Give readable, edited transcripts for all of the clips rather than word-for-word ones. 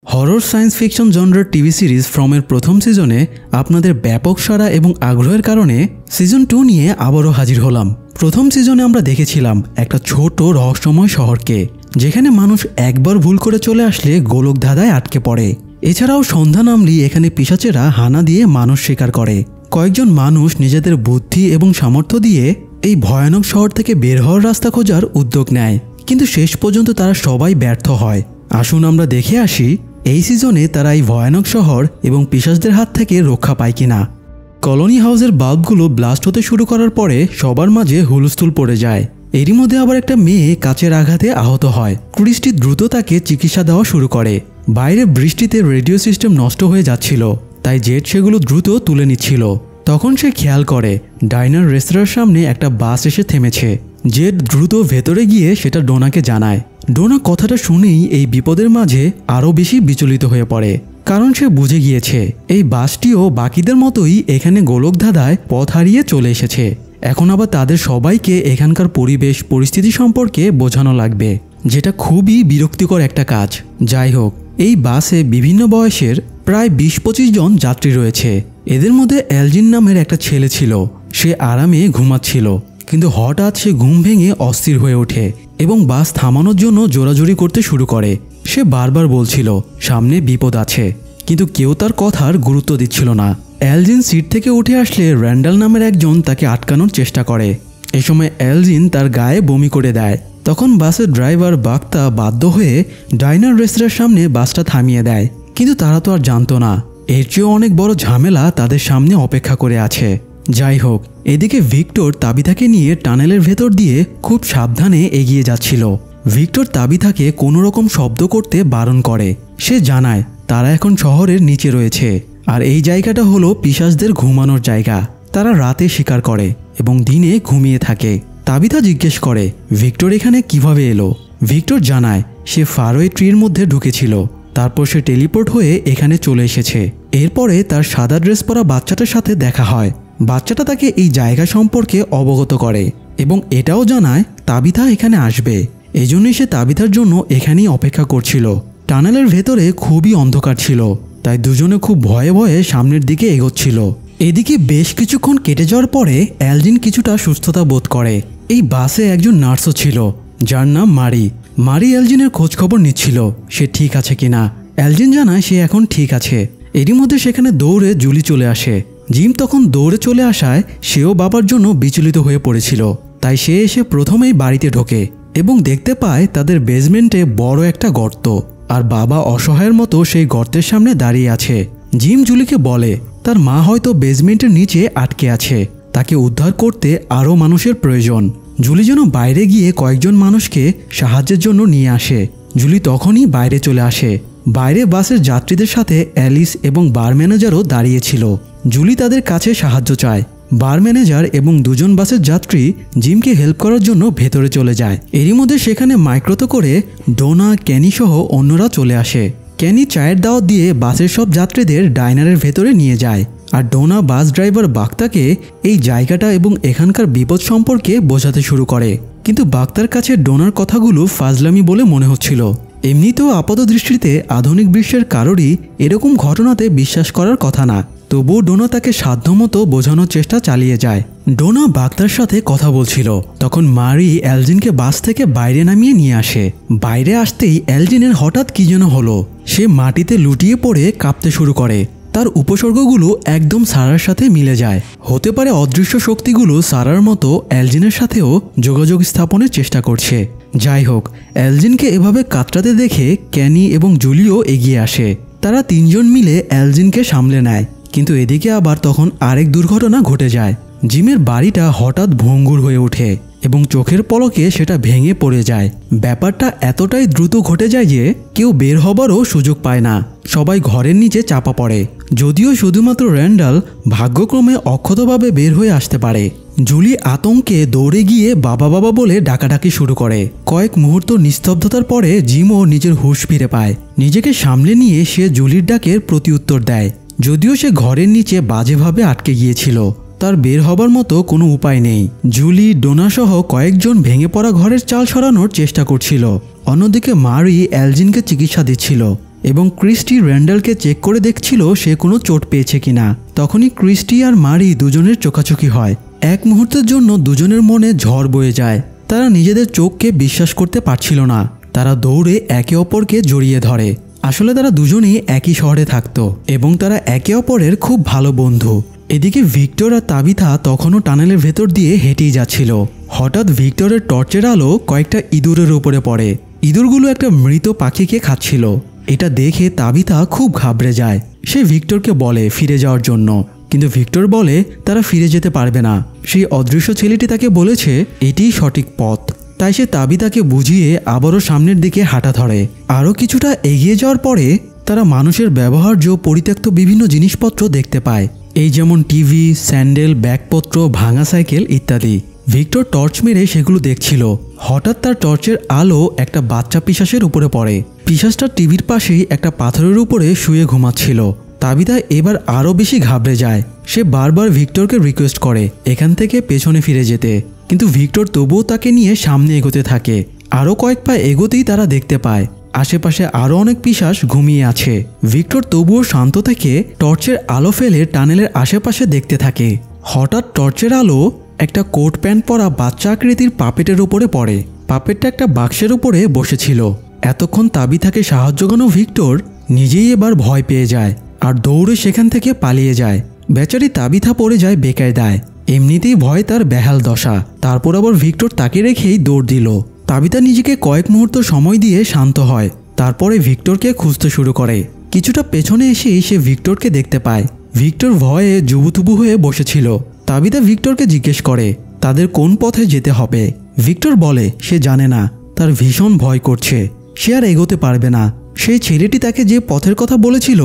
Horror science fiction জনরার TV series ফ্রমের প্রথম সিজনে আপনাদের ব্যাপক সাড়া এবং আগ্রহের কারণে সিজন 2 নিয়ে আবারও হাজির হলাম। প্রথম সিজনে আমরা দেখেছিলাম একটা ছোট রহস্যময় শহরকে, যেখানে মানুষ একবার ভুল করে চলে আসলে গোলকধাঁধায় আটকে পড়ে। এছাড়াও সন্ধ্যা নামলেই এখানে পিশাচেরা হানা দিয়ে মানুষ শিকার করে। কয়েকজন মানুষ নিজেদের বুদ্ধি এবং সামর্থ্য দিয়ে এই ভয়ানক শহর থেকে বের হওয়ার রাস্তা খোঁজার উদ্যোগ নেয়, কিন্তু শেষ পর্যন্ত তারা সবাই ব্যর্থ হয়। আসুন আমরা দেখে আসি এই সিজনে তারা এই ভয়ানক শহর এবং পিশাচদের হাত থেকে রক্ষা পায় কিনা। কলোনি হাউসের বাল্বগুলো ব্লাস্ট হতে শুরু করার পরে সবার মাঝে হুলস্থুল পড়ে যায়। এরই মধ্যে আবার একটা মেয়ে কাচের আঘাতে আহত হয়। ক্রিস্টি দ্রুত তাকে চিকিৎসা দেওয়া শুরু করে। বাইরে বৃষ্টিতে রেডিও সিস্টেম নষ্ট হয়ে যাচ্ছিল, তাই জেট সেগুলো দ্রুত তুলে নিচ্ছিল। তখন সে খেয়াল করে ডাইনার রেস্তোরাঁর সামনে একটা বাস এসে থেমেছে। জেট দ্রুত ভেতরে গিয়ে সেটা ডোনাকে জানায়। ডোনা কথাটা শুনেই এই বিপদের মাঝে আরও বেশি বিচলিত হয়ে পড়ে, কারণ সে বুঝে গিয়েছে এই বাসটিও বাকিদের মতোই এখানে গোলকধাঁধায় পথ হারিয়ে চলে এসেছে। এখন আবার তাদের সবাইকে এখানকার পরিবেশ পরিস্থিতি সম্পর্কে বোঝানো লাগবে, যেটা খুবই বিরক্তিকর একটা কাজ। যাই হোক, এই বাসে বিভিন্ন বয়সের প্রায় 20-25 জন যাত্রী রয়েছে। এদের মধ্যে এলজিন নামের একটা ছেলে ছিল। সে আরামে ঘুমাচ্ছিল, কিন্তু হঠাৎ সে ঘুম ভেঙে অস্থির হয়ে ওঠে এবং বাস থামানোর জন্য জোরাজুরি করতে শুরু করে। সে বারবার বলছিল সামনে বিপদ আছে, কিন্তু কেউ তার কথার গুরুত্ব দিচ্ছিল না। এলজিন সিট থেকে উঠে আসলে র্যান্ডাল নামের একজন তাকে আটকানোর চেষ্টা করে। এ সময় এলজিন তার গায়ে বমি করে দেয়। তখন বাসের ড্রাইভার বাক্তা বাধ্য হয়ে ডাইনার রেস্তোরাঁর সামনে বাসটা থামিয়ে দেয়, কিন্তু তারা তো আর জানতো না এর চেয়েও অনেক বড় ঝামেলা তাদের সামনে অপেক্ষা করে আছে। যাই হোক, এদিকে ভিক্টর তাবিথাকে নিয়ে টানেলের ভেতর দিয়ে খুব সাবধানে এগিয়ে যাচ্ছিল। ভিক্টর তাবিথাকে কোনো রকম শব্দ করতে বারণ করে। সে জানায় তারা এখন শহরের নিচে রয়েছে, আর এই জায়গাটা হলো পিশাচদের ঘুমানোর জায়গা। তারা রাতে শিকার করে এবং দিনে ঘুমিয়ে থাকে। তাবিথা জিজ্ঞেস করে ভিক্টর এখানে কিভাবে এলো। ভিক্টর জানায় সে ফারোয়ে ট্রির মধ্যে ঢুকেছিল, তারপর সে টেলিপোর্ট হয়ে এখানে চলে এসেছে। এরপরে তার সাদা ড্রেস পরা বাচ্চাটার সাথে দেখা হয়। বাচ্চাটা তাকে এই জায়গা সম্পর্কে অবগত করে এবং এটাও জানায় তাবিথা এখানে আসবে। এজন্যই সে তাবিথার জন্য এখানেই অপেক্ষা করছিল। টানেলের ভেতরে খুবই অন্ধকার ছিল, তাই দুজনে খুব ভয়ে ভয়ে সামনের দিকে এগোচ্ছিল। এদিকে বেশ কিছুক্ষণ কেটে যাওয়ার পরে এলজিন কিছুটা সুস্থতা বোধ করে। এই বাসে একজন নার্সও ছিল, যার নাম মারি। মারি এলজিনের খোঁজখবর নিচ্ছিল সে ঠিক আছে কিনা। এলজিন জানায় সে এখন ঠিক আছে। এরই মধ্যে সেখানে দৌড়ে জুলি চলে আসে। জিম তখন দৌড়ে চলে আসায় সেও বাবার জন্য বিচলিত হয়ে পড়েছিল, তাই সে এসে প্রথমেই বাড়িতে ঢোকে এবং দেখতে পায় তাদের বেসমেন্টে বড় একটা গর্ত, আর বাবা অসহায়ের মতো সেই গর্তের সামনে দাঁড়িয়ে আছে। জিম জুলিকে বলে তার মা হয়তো বেসমেন্টের নিচে আটকে আছে, তাকে উদ্ধার করতে আরও মানুষের প্রয়োজন। জুলি যেন বাইরে গিয়ে কয়েকজন মানুষকে সাহায্যের জন্য নিয়ে আসে। জুলি তখনই বাইরে চলে আসে। বাইরে বাসের যাত্রীদের সাথে অ্যালিস এবং বার ম্যানেজারও দাঁড়িয়েছিল। জুলি তাদের কাছে সাহায্য চায়। বার ম্যানেজার এবং দুজন বাসের যাত্রী জিমকে হেল্প করার জন্য ভেতরে চলে যায়। এরই মধ্যে সেখানে মাইক্রোতে করে ডোনা, ক্যানি সহ অন্যরা চলে আসে। ক্যানি চায়ের দাওয়াত দিয়ে বাসের সব যাত্রীদের ডাইনারের ভেতরে নিয়ে যায়, আর ডোনা বাস ড্রাইভার বাক্তাকে এই জায়গাটা এবং এখানকার বিপদ সম্পর্কে বোঝাতে শুরু করে। কিন্তু বাক্তার কাছে ডোনার কথাগুলো ফাজলামি বলে মনে হচ্ছিল। এমনিতেও আপাত দৃষ্টিতে আধুনিক বিশ্বের কারোরই এরকম ঘটনাতে বিশ্বাস করার কথা না, তবুও ডোনা তাকে সাধ্যমতো বোঝানোর চেষ্টা চালিয়ে যায়। ডোনা বাক্তার সাথে কথা বলছিল, তখন মারি এলজিনকে বাস থেকে বাইরে নামিয়ে নিয়ে আসে। বাইরে আসতেই এলজিনের হঠাৎ কি যেন হলো। সে মাটিতে লুটিয়ে পড়ে কাঁপতে শুরু করে। তার উপসর্গগুলো একদম সারার সাথে মিলে যায়। হতে পারে অদৃশ্য শক্তিগুলো সারার মতো এলজিনের সাথেও যোগাযোগ স্থাপনের চেষ্টা করছে। যাই হোক, এলজিনকে এভাবে কাতরাতে দেখে ক্যানি এবং জুলিও এগিয়ে আসে। তারা তিনজন মিলে এলজিনকে সামলে নেয়, কিন্তু এদিকে আবার তখন আরেক দুর্ঘটনা ঘটে যায়। জিমের বাড়িটা হঠাৎ ভঙ্গুর হয়ে ওঠে এবং চোখের পলকে সেটা ভেঙে পড়ে যায়। ব্যাপারটা এতটাই দ্রুত ঘটে যায় যে কেউ বের হবারও সুযোগ পায় না। সবাই ঘরের নিচে চাপা পড়ে, যদিও শুধুমাত্র র্যান্ডাল ভাগ্যক্রমে অক্ষতভাবে বের হয়ে আসতে পারে। জুলি আতঙ্কে দৌড়ে গিয়ে বাবা বাবা বলে ডাকাডাকি শুরু করে। কয়েক মুহূর্ত নিস্তব্ধতার পরে জিমও নিজের হুঁশ ফিরে পায়। নিজেকে সামলে নিয়ে সে জুলির ডাকের প্রতিউত্তর দেয়, যদিও সে ঘরের নিচে বাজেভাবে আটকে গিয়েছিল। তার বের হবার মতো কোনো উপায় নেই। জুলি, ডোনা সহ কয়েকজন ভেঙে পড়া ঘরের চাল সরানোর চেষ্টা করছিল। অন্যদিকে মারি এলজিনকে চিকিৎসা দিচ্ছিল। এবং ক্রিস্টি র্যান্ডালকে চেক করে দেখছিল সে কোনো চোট পেয়েছে কিনা। তখনই ক্রিস্টি আর মারি দুজনের চোখাচোখি হয়। এক মুহূর্তের জন্য দুজনের মনে ঝড় বয়ে যায়। তারা নিজেদের চোখকে বিশ্বাস করতে পারছিল না। তারা দৌড়ে একে অপরকে জড়িয়ে ধরে। আসলে তারা দুজনেই একই শহরে থাকতো এবং তারা একে অপরের খুব ভালো বন্ধু। এদিকে ভিক্টর আর তাবিথা তখনও টানেলের ভেতর দিয়ে হেঁটেই যাচ্ছিল। হঠাৎ ভিক্টরের টর্চের আলো কয়েকটা ইঁদুরের উপরে পড়ে। ইঁদুরগুলো একটা মৃত পাখিকে খাচ্ছিল। এটা দেখে তাবিথা খুব ঘাবড়ে যায়। সে ভিক্টরকে বলে ফিরে যাওয়ার জন্য, কিন্তু ভিক্টর বলে তারা ফিরে যেতে পারবে না। সেই অদৃশ্য ছেলেটি তাকে বলেছে এটিই সঠিক পথ। তাই সে তাবিথাকে বুঝিয়ে আবারও সামনের দিকে হাঁটা ধরে। আরও কিছুটা এগিয়ে যাওয়ার পরে তারা মানুষের ব্যবহার্য পরিত্যক্ত বিভিন্ন জিনিসপত্র দেখতে পায়, এই যেমন টিভি, স্যান্ডেল, ব্যাগপত্র, ভাঙা সাইকেল ইত্যাদি। ভিক্টর টর্চ মেরে সেগুলো দেখছিল। হঠাৎ তার টর্চের আলো একটা বাচ্চা পিশাচের উপরে পড়ে। পিশাচটা টিভির পাশেই একটা পাথরের উপরে শুয়ে ঘুমাচ্ছিল। তাবিথা এবার আরও বেশি ঘাবড়ে যায়। সে বারবার ভিক্টরকে রিকোয়েস্ট করে এখান থেকে পেছনে ফিরে যেতে, কিন্তু ভিক্টর তবুও তাকে নিয়ে সামনে এগোতে থাকে। আরও কয়েক পা এগোতেই তারা দেখতে পায় আশেপাশে আরও অনেক পিশাচ ঘুমিয়ে আছে। ভিক্টর তবুও শান্ত থেকে টর্চের আলো ফেলে টানেলের আশেপাশে দেখতে থাকে। হঠাৎ টর্চের আলো একটা কোট প্যান্ট পরা বাচ্চা আকৃতির পাপেটের উপরে পড়ে। পাপেটটা একটা বাক্সের উপরে বসেছিল। এতক্ষণ তাবিথাকে সাহায্য করানো ভিক্টর নিজেই এবার ভয় পেয়ে যায় আর দৌড়ে সেখান থেকে পালিয়ে যায়। বেচারি তাবিথা পড়ে যায় বেকায়দায়। এমনিতেই ভয় তার বেহাল দশা, তারপর আবার ভিক্টর তাকে রেখেই দৌড় দিল। তাবিথা নিজেকে কয়েক মুহূর্ত সময় দিয়ে শান্ত হয়। তারপরে ভিক্টরকে খুঁজতে শুরু করে। কিছুটা পেছনে এসেই সে ভিক্টরকে দেখতে পায়। ভিক্টর ভয়ে জুবুথুবু হয়ে বসেছিল। তাবিথা ভিক্টরকে জিজ্ঞেস করে তাদের কোন পথে যেতে হবে। ভিক্টর বলে সে জানে না, তার ভীষণ ভয় করছে, সে আর এগোতে পারবে না। সেই ছেলেটি তাকে যে পথের কথা বলেছিল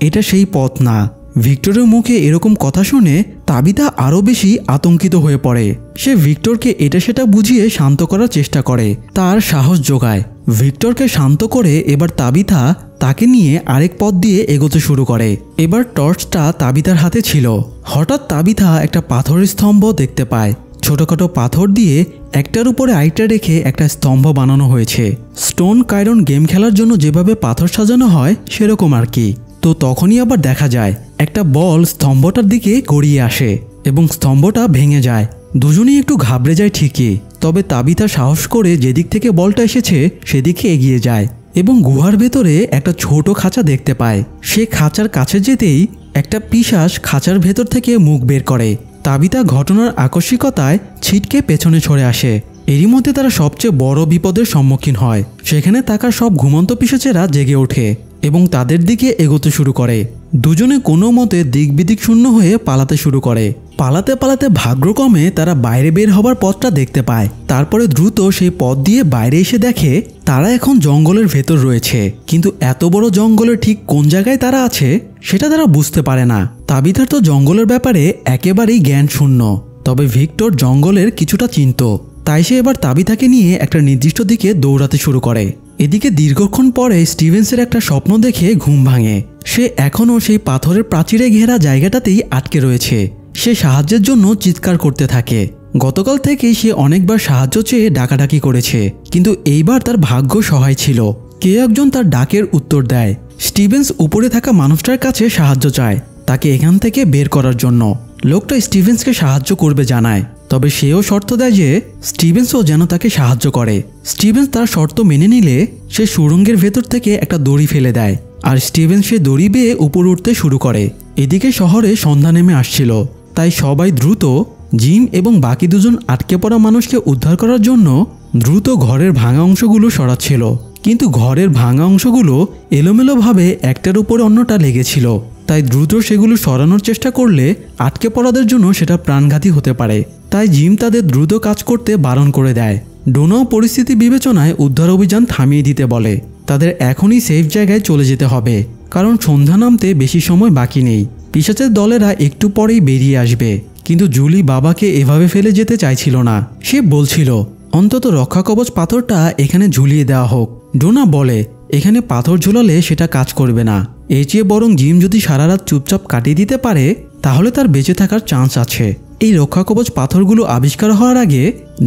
এটা সেই পথ না। ভিক্টরের মুখে এরকম কথা শুনে তাবিথা আরও বেশি আতঙ্কিত হয়ে পড়ে। সে ভিক্টরকে এটা সেটা বুঝিয়ে শান্ত করার চেষ্টা করে, তার সাহস যোগায়। ভিক্টরকে শান্ত করে এবার তাবিথা তাকে নিয়ে আরেক পথ দিয়ে এগোতে শুরু করে। এবার টর্চটা তাবিথার হাতে ছিল। হঠাৎ তাবিথা একটা পাথরের স্তম্ভ দেখতে পায়। ছোটখাটো পাথর দিয়ে একটার উপরে আরেকটা রেখে একটা স্তম্ভ বানানো হয়েছে। স্টোন কাইরন গেম খেলার জন্য যেভাবে পাথর সাজানো হয় সেরকম আর কি। তো তখনই আবার দেখা যায় একটা বল স্তম্ভটার দিকে গড়িয়ে আসে এবং স্তম্ভটা ভেঙে যায়। দুজনেই একটু ঘাবড়ে যায় ঠিকই, তবে তাবিথা সাহস করে যেদিক থেকে বলটা এসেছে সেদিকে এগিয়ে যায় এবং গুহার ভেতরে একটা ছোট খাঁচা দেখতে পায়। সে খাঁচার কাছে যেতেই একটা পিশাচ খাঁচার ভেতর থেকে মুখ বের করে। তাবিথা ঘটনার আকস্মিকতায় ছিটকে পেছনে সরে আসে। এরই মধ্যে তারা সবচেয়ে বড় বিপদের সম্মুখীন হয়। সেখানে থাকা সব ঘুমন্ত পিশাচেরা জেগে ওঠে এবং তাদের দিকে এগোতে শুরু করে। দুজনে কোনো মতে দিক বিদিক শূন্য হয়ে পালাতে শুরু করে। পালাতে পালাতে ভাগ্যক্রমে তারা বাইরে বের হবার পথটা দেখতে পায়। তারপরে দ্রুত সেই পথ দিয়ে বাইরে এসে দেখে তারা এখন জঙ্গলের ভেতর রয়েছে, কিন্তু এত বড় জঙ্গলের ঠিক কোন জায়গায় তারা আছে সেটা তারা বুঝতে পারে না। তাবিথার তো জঙ্গলের ব্যাপারে একেবারেই জ্ঞান শূন্য, তবে ভিক্টর জঙ্গলের কিছুটা চিনত। তাই সে এবার তাবিথাকে নিয়ে একটা নির্দিষ্ট দিকে দৌড়াতে শুরু করে। এদিকে দীর্ঘক্ষণ পরে স্টিভেন্সের একটা স্বপ্ন দেখে ঘুম ভাঙে। সে এখনও সেই পাথরের প্রাচীরে ঘেরা জায়গাটাতেই আটকে রয়েছে। সে সাহায্যের জন্য চিৎকার করতে থাকে। গতকাল থেকে সে অনেকবার সাহায্য চেয়ে ডাকাডাকি করেছে, কিন্তু এইবার তার ভাগ্য সহায় ছিল। কেউ একজন তার ডাকের উত্তর দেয়। স্টিভেন্স উপরে থাকা মানুষটার কাছে সাহায্য চায় তাকে এখান থেকে বের করার জন্য। লোকটা স্টিভেন্সকে সাহায্য করবে জানায়, তবে সেও শর্ত দেয় যে স্টিভেন্সও যেন তাকে সাহায্য করে। স্টিভেন্স তার শর্ত মেনে নিলে সে সুড়ঙ্গের ভেতর থেকে একটা দড়ি ফেলে দেয় আর স্টিভেন্স সে দড়ি বেয়ে উপরে উঠতে শুরু করে। এদিকে শহরে সন্ধ্যা নেমে আসছিল, তাই সবাই দ্রুত জিম এবং বাকি দুজন আটকে পড়া মানুষকে উদ্ধার করার জন্য দ্রুত ঘরের ভাঙা অংশগুলো সরাচ্ছিল। কিন্তু ঘরের ভাঙা অংশগুলো এলোমেলোভাবে একটার উপরে অন্যটা লেগেছিল, তাই দ্রুত সেগুলো সরানোর চেষ্টা করলে আটকে পড়াদের জন্য সেটা প্রাণঘাতী হতে পারে। তাই জিম তাদের দ্রুত কাজ করতে বারণ করে দেয়। ডোনাও পরিস্থিতি বিবেচনায় উদ্ধার অভিযান থামিয়ে দিতে বলে। তাদের এখনই সেফ জায়গায় চলে যেতে হবে, কারণ সন্ধ্যা নামতে বেশি সময় বাকি নেই। পিশাচের দলেরা একটু পরেই বেরিয়ে আসবে। কিন্তু জুলি বাবাকে এভাবে ফেলে যেতে চাইছিল না। সে বলছিল অন্তত রক্ষা কবচ পাথরটা এখানে ঝুলিয়ে দেওয়া হোক। ডোনা বলে এখানে পাথর ঝুলালে সেটা কাজ করবে না, এর চেয়ে বরং জিম যদি সারা রাত চুপচাপ কাটিয়ে দিতে পারে তাহলে তার বেঁচে থাকার চান্স আছে। এই রক্ষাকবচ পাথরগুলো আবিষ্কার হওয়ার আগে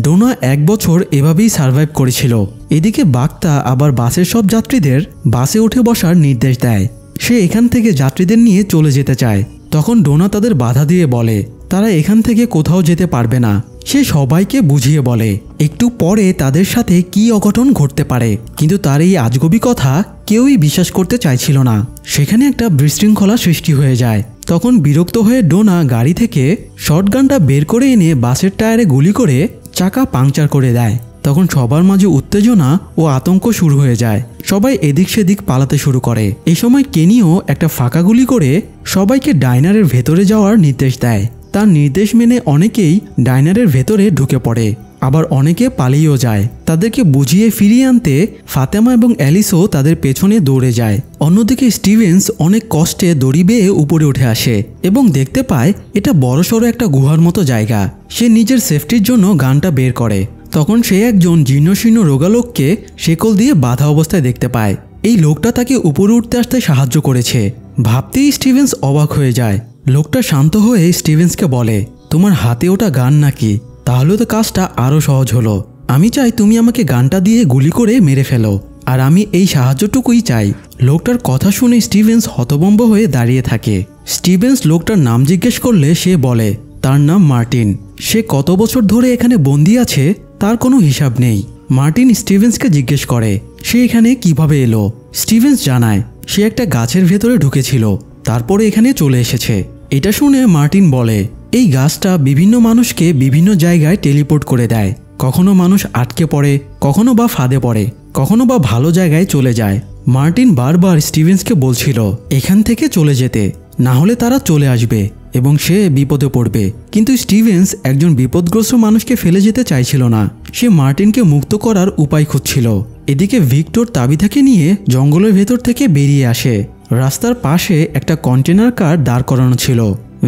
ডোনা 1 বছর এভাবেই সার্ভাইভ করেছিল। এদিকে বাঘটা আবার বাসের সব যাত্রীদের বাসে উঠে বসার নির্দেশ দেয়। সে এখান থেকে যাত্রীদের নিয়ে চলে যেতে চায়। তখন ডোনা তাদের বাধা দিয়ে বলে তারা এখান থেকে কোথাও যেতে পারবে না। সে সবাইকে বুঝিয়ে বলে একটু পরে তাদের সাথে কি অঘটন ঘটতে পারে, কিন্তু তার এই আজগুবি কথা কেউই বিশ্বাস করতে চাইছিল না। সেখানে একটা বিশৃঙ্খলা সৃষ্টি হয়ে যায়। তখন বিরক্ত হয়ে ডোনা গাড়ি থেকে শটগানটা বের করে এনে বাসের টায়ারে গুলি করে চাকা পাংচার করে দেয়। তখন সবার মাঝে উত্তেজনা ও আতঙ্ক শুরু হয়ে যায়। সবাই এদিক সেদিক পালাতে শুরু করে। এই সময় কেনিও একটা ফাঁকা গুলি করে সবাইকে ডাইনারের ভেতরে যাওয়ার নির্দেশ দেয়। তার নির্দেশ মেনে অনেকেই ডাইনারের ভেতরে ঢুকে পড়ে, আবার অনেকে পালিয়েও যায়। তাদেরকে বুঝিয়ে ফিরিয়ে আনতে ফাতেমা এবং অ্যালিসও তাদের পেছনে দৌড়ে যায়। অন্যদিকে স্টিভেন্স অনেক কষ্টে দড়ি বেয়ে উপরে উঠে আসে এবং দেখতে পায় এটা বড়সড় একটা গুহার মতো জায়গা। সে নিজের সেফটির জন্য গানটা বের করে। তখন সে একজন জীর্ণশীর্ণ রোগালোককে শেকল দিয়ে বাঁধা অবস্থায় দেখতে পায়। এই লোকটা তাকে উপরে উঠতে আসতে সাহায্য করেছে। ভাবতেই স্টিভেন্স অবাক হয়ে যায়। লোকটা শান্ত হয়ে স্টিভেন্সকে বলে তোমার হাতে ওটা গান নাকি? তাহলে তো কাজটা আরও সহজ হলো। আমি চাই তুমি আমাকে গানটা দিয়ে গুলি করে মেরে ফেলো, আর আমি এই সাহায্যটুকুই চাই। লোকটার কথা শুনে স্টিভেন্স হতভম্ব হয়ে দাঁড়িয়ে থাকে। স্টিভেন্স লোকটার নাম জিজ্ঞেস করলে সে বলে তার নাম মার্টিন। সে কত বছর ধরে এখানে বন্দি আছে তার কোনো হিসাব নেই। মার্টিন স্টিভেন্সকে জিজ্ঞেস করে সে এখানে কিভাবে এলো। স্টিভেন্স জানায় সে একটা গাছের ভেতরে ঢুকেছিল, তারপরে এখানে চলে এসেছে। এটা শুনে মার্টিন বলে এই গাছটা বিভিন্ন মানুষকে বিভিন্ন জায়গায় টেলিপোর্ট করে দেয়। কখনো মানুষ আটকে পড়ে, কখনো বা ফাঁদে পড়ে, কখনো বা ভালো জায়গায় চলে যায়। মার্টিন বারবার স্টিভেন্সকে বলছিল এখান থেকে চলে যেতে, না হলে তারা চলে আসবে এবং সে বিপদে পড়বে। কিন্তু স্টিভেন্স একজন বিপদগ্রস্ত মানুষকে ফেলে যেতে চাইছিল না। সে মার্টিনকে মুক্ত করার উপায় খুঁজছিল। এদিকে ভিক্টর তাবিথাকে নিয়ে জঙ্গলের ভেতর থেকে বেরিয়ে আসে। রাস্তার পাশে একটা কন্টেনার কার দাঁড় করানো ছিল।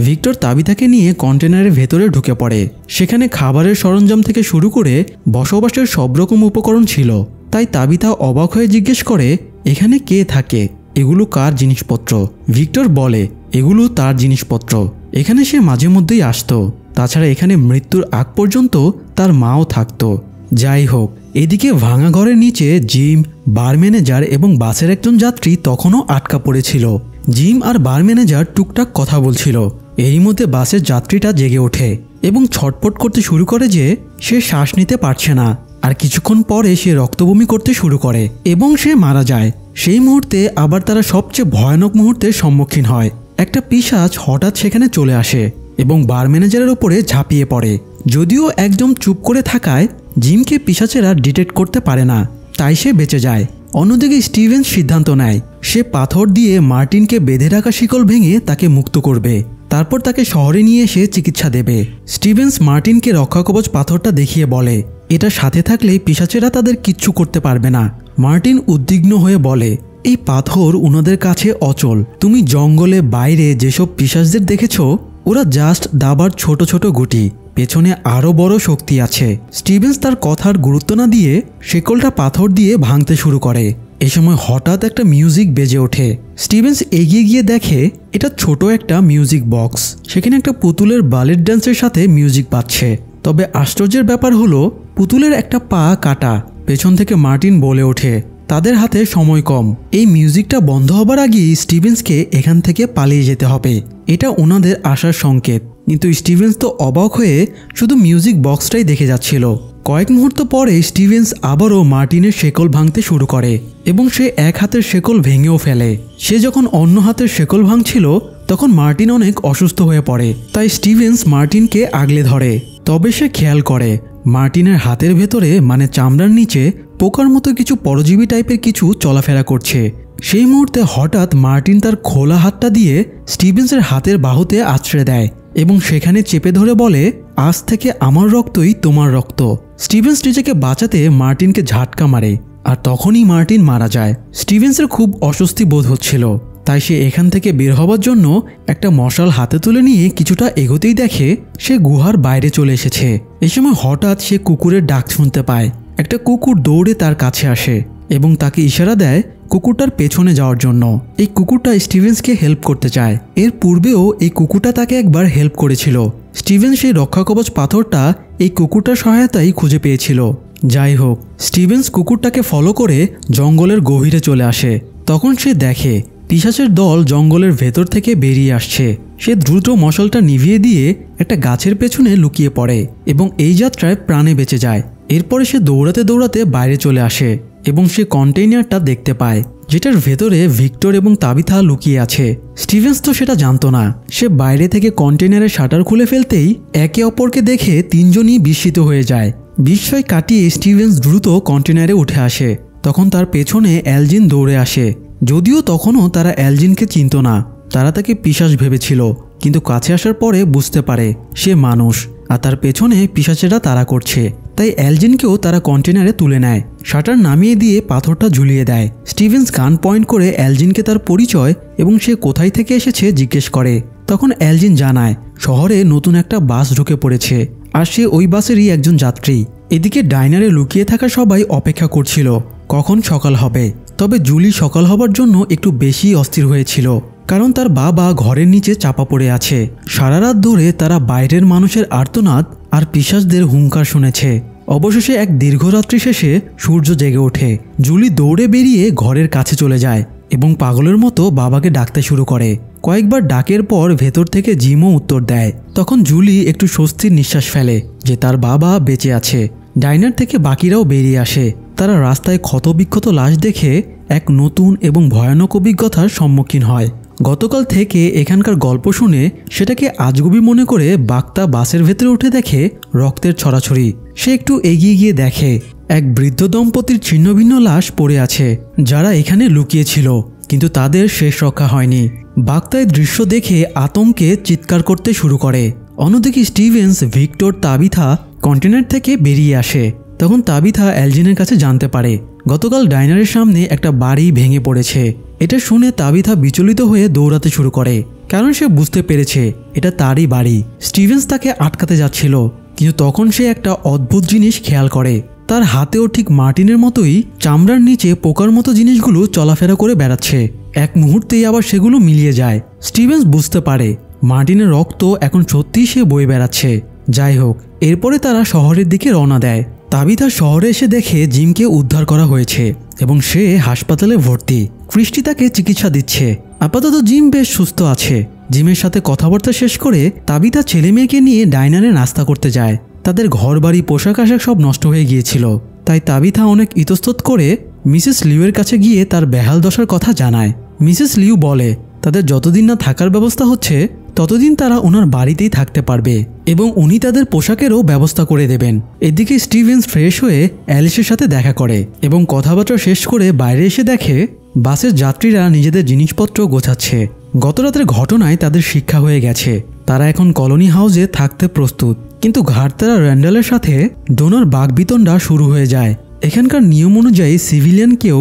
ভিক্টর তাবিথাকে নিয়ে কন্টেনারের ভেতরে ঢুকে পড়ে। সেখানে খাবারের সরঞ্জাম থেকে শুরু করে বসবাসের সব রকম উপকরণ ছিল। তাই তাবিথা অবাক হয়ে জিজ্ঞেস করে এখানে কে থাকে, এগুলো কার জিনিসপত্র? ভিক্টর বলে এগুলো তার জিনিসপত্র, এখানে সে মাঝে মধ্যেই আসতো। তাছাড়া এখানে মৃত্যুর আগ পর্যন্ত তার মাও থাকতো। যাই হোক, এদিকে ভাঙা ঘরের নিচে জিম, বার ম্যানেজার এবং বাসের একজন যাত্রী তখনও আটকা পড়েছিল। জিম আর বার ম্যানেজার টুকটাক কথা বলছিল। এরই মধ্যে বাসের যাত্রীটা জেগে ওঠে এবং ছটফট করতে শুরু করে যে সে শ্বাস নিতে পারছে না। আর কিছুক্ষণ পরে সে রক্তবমি করতে শুরু করে এবং সে মারা যায়। সেই মুহূর্তে আবার তারা সবচেয়ে ভয়ানক মুহূর্তের সম্মুখীন হয়। একটা পিশাচ হঠাৎ সেখানে চলে আসে এবং বার ম্যানেজারের ওপরে ঝাঁপিয়ে পড়ে। যদিও একদম চুপ করে থাকায় জিমকে পিশাচেরা ডিটেক্ট করতে পারে না, তাই সে বেঁচে যায়। অন্যদিকে স্টিভেন্স সিদ্ধান্ত নেয় সে পাথর দিয়ে মার্টিনকে বেঁধে রাখা শিকল ভেঙে তাকে মুক্ত করবে। তারপর তাকে শহরে নিয়ে এসে চিকিৎসা দেবে। স্টিভেন্স মার্টিনকে রক্ষাকবচ পাথরটা দেখিয়ে বলে এটা সাথে থাকলে পিশাচেরা তাদের কিচ্ছু করতে পারবে না। মার্টিন উদ্বিগ্ন হয়ে বলে এই পাথর ওনাদের কাছে অচল। তুমি জঙ্গলে বাইরে যেসব পিশাচদের দেখেছ ওরা জাস্ট দাবার ছোট ছোট গুটি, পেছনে আরও বড় শক্তি আছে। স্টিভেন্স তার কথার গুরুত্ব না দিয়ে শেকলটা পাথর দিয়ে ভাঙতে শুরু করে। এই সময় হঠাৎ একটা মিউজিক বেজে ওঠে। স্টিভেন্স এগিয়ে গিয়ে দেখে এটা ছোট একটা মিউজিক বক্স। সেখানে একটা পুতুলের বালেট ডান্সের সাথে মিউজিক বাজছে। তবে আশ্চর্যের ব্যাপার হলো পুতুলের একটা পা কাটা। পেছন থেকে মার্টিন বলে ওঠে তাদের হাতে সময় কম, এই মিউজিকটা বন্ধ হবার আগেই স্টিভেন্সকে এখান থেকে পালিয়ে যেতে হবে। এটা ওনাদের আসার সংকেত। কিন্তু স্টিভেন্স তো অবাক হয়ে শুধু মিউজিক বক্সটাই দেখে যাচ্ছিল। কয়েক মুহূর্ত পরে স্টিভেন্স আবারও মার্টিনের শেকল ভাঙতে শুরু করে এবং সে এক হাতের শেকল ভেঙেও ফেলে। সে যখন অন্য হাতের শেকল ভাঙছিল তখন মার্টিন অনেক অসুস্থ হয়ে পড়ে। তাই স্টিভেন্স মার্টিনকে আগলে ধরে। তবে সে খেয়াল করে মার্টিনের হাতের ভেতরে মানে চামড়ার নিচে পোকার মতো কিছু পরজীবী টাইপের কিছু চলাফেরা করছে। সেই মুহূর্তে হঠাৎ মার্টিন তার খোলা হাতটা দিয়ে স্টিভেন্সের হাতের বাহুতে আছড়ে দেয় এবং সেখানে চেপে ধরে বলে আজ থেকে আমার রক্তই তোমার রক্ত। স্টিভেন্স নিজেকে বাঁচাতে মার্টিনকে ঝাটকা মারে আর তখনই মার্টিন মারা যায়। স্টিভেন্সের খুব অস্বস্তি বোধ হচ্ছিল, তাই সে এখান থেকে বের হবার জন্য একটা মশাল হাতে তুলে নিয়ে কিছুটা এগোতেই দেখে সে গুহার বাইরে চলে এসেছে। এই সময় হঠাৎ সে কুকুরের ডাক শুনতে পায়। একটা কুকুর দৌড়ে তার কাছে আসে এবং তাকে ইশারা দেয় কুকুরটার পেছনে যাওয়ার জন্য। এই কুকুরটা স্টিভেন্সকে হেল্প করতে চায়। এর পূর্বেও এই কুকুরটা তাকে একবার হেল্প করেছিল। স্টিভেন সেই রক্ষাকবচ পাথরটা এই কুকুরটার সহায়তায় খুঁজে পেয়েছিল। যাই হোক, স্টিভেন্স কুকুরটাকে ফলো করে জঙ্গলের গভীরে চলে আসে। তখন সে দেখে পিশাচের দল জঙ্গলের ভেতর থেকে বেরিয়ে আসছে। সে দ্রুত মশালটা নিভিয়ে দিয়ে একটা গাছের পেছনে লুকিয়ে পড়ে এবং এই যাত্রায় প্রাণে বেঁচে যায়। এরপরে সে দৌড়াতে দৌড়াতে বাইরে চলে আসে এবং সে কন্টেইনারটা দেখতে পায়, যেটার ভেতরে ভিক্টর এবং তাবিথা লুকিয়ে আছে। স্টিভেন্স তো সেটা জানতো না। সে বাইরে থেকে কন্টেইনারের শাটার খুলে ফেলতেই একে অপরকে দেখে তিনজনই বিস্মিত হয়ে যায়। বিস্ময় কাটিয়ে স্টিভেন্স দ্রুত কন্টেইনারে উঠে আসে। তখন তার পেছনে এলজিন দৌড়ে আসে। যদিও তখনও তারা এলজিনকে চিনত না, তারা তাকে পিশাচ ভেবেছিল, কিন্তু কাছে আসার পরে বুঝতে পারে সে মানুষ আর তার পেছনে পিশাচেরা তাড়া করছে। তাই এলজিনকেও তারা কন্টেনারে তুলে নেয়, শাটার নামিয়ে দিয়ে পাথরটা ঝুলিয়ে দেয়। স্টিভেন্স গান পয়েন্ট করে এলজিনকে তার পরিচয় এবং সে কোথায় থেকে এসেছে জিজ্ঞেস করে। তখন এলজিন জানায় শহরে নতুন একটা বাস ঢুকে পড়েছে আর সে ওই বাসেরই একজন যাত্রী। এদিকে ডাইনারে লুকিয়ে থাকা সবাই অপেক্ষা করছিল কখন সকাল হবে। তবে জুলি সকাল হবার জন্য একটু বেশি অস্থির হয়েছিল, কারণ তার বাবা ঘরের নিচে চাপা পড়ে আছে। সারা রাত ধরে তারা বাইরের মানুষের আর্তনাদ আর পিশাচদের হুঙ্কার শুনেছে। অবশেষে এক দীর্ঘরাত্রি শেষে সূর্য জেগে ওঠে। জুলি দৌড়ে বেরিয়ে ঘরের কাছে চলে যায় এবং পাগলের মতো বাবাকে ডাকতে শুরু করে। কয়েকবার ডাকের পর ভেতর থেকে জিমও উত্তর দেয়। তখন জুলি একটু স্বস্তির নিঃশ্বাস ফেলে যে তার বাবা বেঁচে আছে। ডাইনার থেকে বাকিরাও বেরিয়ে আসে। তারা রাস্তায় ক্ষতবিক্ষত লাশ দেখে এক নতুন এবং ভয়ানক অভিজ্ঞতার সম্মুখীন হয়। গতকাল থেকে এখানকার গল্প শুনে সেটাকে আজগুবি মনে করে বাক্তা বাসের ভেতরে উঠে দেখে রক্তের ছড়াছড়ি। সে একটু এগিয়ে গিয়ে দেখে এক বৃদ্ধ দম্পতির ছিন্নভিন্ন লাশ পড়ে আছে, যারা এখানে লুকিয়েছিল, কিন্তু তাদের শেষ রক্ষা হয়নি। বাক্তায় দৃশ্য দেখে আতঙ্কে চিৎকার করতে শুরু করে। অন্যদিকে স্টিভেন্স, ভিক্টর, তাবিথা কন্টেনার থেকে বেরিয়ে আসে। তখন তাবিথা এলজিনের কাছে জানতে পারে গতকাল ডাইনারের সামনে একটা বাড়ি ভেঙে পড়েছে। এটা শুনে তাবিথা বিচলিত হয়ে দৌড়াতে শুরু করে, কারণ সে বুঝতে পেরেছে এটা তারই বাড়ি। স্টিভেন্স তাকে আটকাতে যাচ্ছিল, কিন্তু তখন সে একটা অদ্ভুত জিনিস খেয়াল করে। তার হাতেও ঠিক মার্টিনের মতোই চামড়ার নিচে পোকার মতো জিনিসগুলো চলাফেরা করে বেড়াচ্ছে। এক মুহূর্তেই আবার সেগুলো মিলিয়ে যায়। স্টিভেন্স বুঝতে পারে মার্টিনের রক্ত এখন সত্যিই সে বয়ে বেড়াচ্ছে। যাই হোক, এরপরে তারা শহরের দিকে রওনা দেয়। তাবিথা শহরে এসে দেখে জিমকে উদ্ধার করা হয়েছে এবং সে হাসপাতালে ভর্তি। ক্রিস্টি তাকে চিকিৎসা দিচ্ছে। আপাতত জিম বেশ সুস্থ আছে। জিমের সাথে কথাবার্তা শেষ করে তাবিথা ছেলে মেয়েকে নিয়ে ডাইনারে নাস্তা করতে যায়। তাদের ঘরবাড়ি, পোশাক আশাক সব নষ্ট হয়ে গিয়েছিল, তাই তাবিথা অনেক ইতস্তত করে মিসেস লিউয়ের কাছে গিয়ে তার বেহাল দশার কথা জানায়। মিসেস লিউ বলে তাদের যতদিন না থাকার ব্যবস্থা হচ্ছে ততদিন তারা ওনার বাড়িতেই থাকতে পারবে এবং উনি তাদের পোশাকেরও ব্যবস্থা করে দেবেন। এদিকে স্টিভেন্স ফ্রেশ হয়ে অ্যালিসের সাথে দেখা করে এবং কথাবার্তা শেষ করে বাইরে এসে দেখে বাসের যাত্রীরা নিজেদের জিনিসপত্র গোছাচ্ছে। গত রাতের ঘটনায় তাদের শিক্ষা হয়ে গেছে। তারা এখন কলোনি হাউসে থাকতে প্রস্তুত। কিন্তু ঘাটতারা র্যান্ডালের সাথে ডোনার বাগবিতণ্ডা শুরু হয়ে যায়। এখানকার নিয়ম অনুযায়ী সিভিলিয়ান কেউ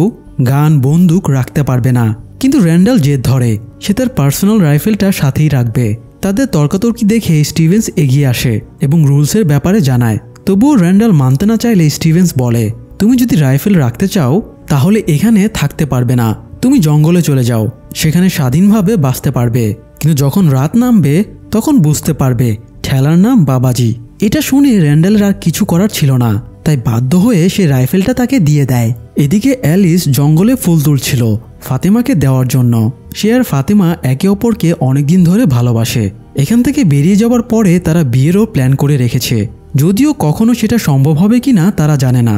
গান, বন্দুক রাখতে পারবে না, কিন্তু র্যান্ডাল জেদ ধরে সে তার পার্সোনাল রাইফেলটা সাথেই রাখবে। তাদের তর্কাতর্কি দেখে স্টিভেন্স এগিয়ে আসে এবং রুলসের ব্যাপারে জানায়। তবুও র্যান্ডাল মানতে না চাইলে স্টিভেন্স বলে তুমি যদি রাইফেল রাখতে চাও তাহলে এখানে থাকতে পারবে না। তুমি জঙ্গলে চলে যাও, সেখানে স্বাধীনভাবে বাঁচতে পারবে, কিন্তু যখন রাত নামবে তখন বুঝতে পারবে ঠেলার নাম বাবাজি। এটা শুনে র্যান্ডালের আর কিছু করার ছিল না, তাই বাধ্য হয়ে সে রাইফেলটা তাকে দিয়ে দেয়। এদিকে অ্যালিস জঙ্গলে ফুল তুলছিল ফাতেমাকে দেওয়ার জন্য। সে আর ফাতেমা একে অপরকে অনেকদিন ধরে ভালোবাসে। এখান থেকে বেরিয়ে যাওয়ার পরে তারা বিয়েরও প্ল্যান করে রেখেছে, যদিও কখনো সেটা সম্ভব হবে কিনা তারা জানে না।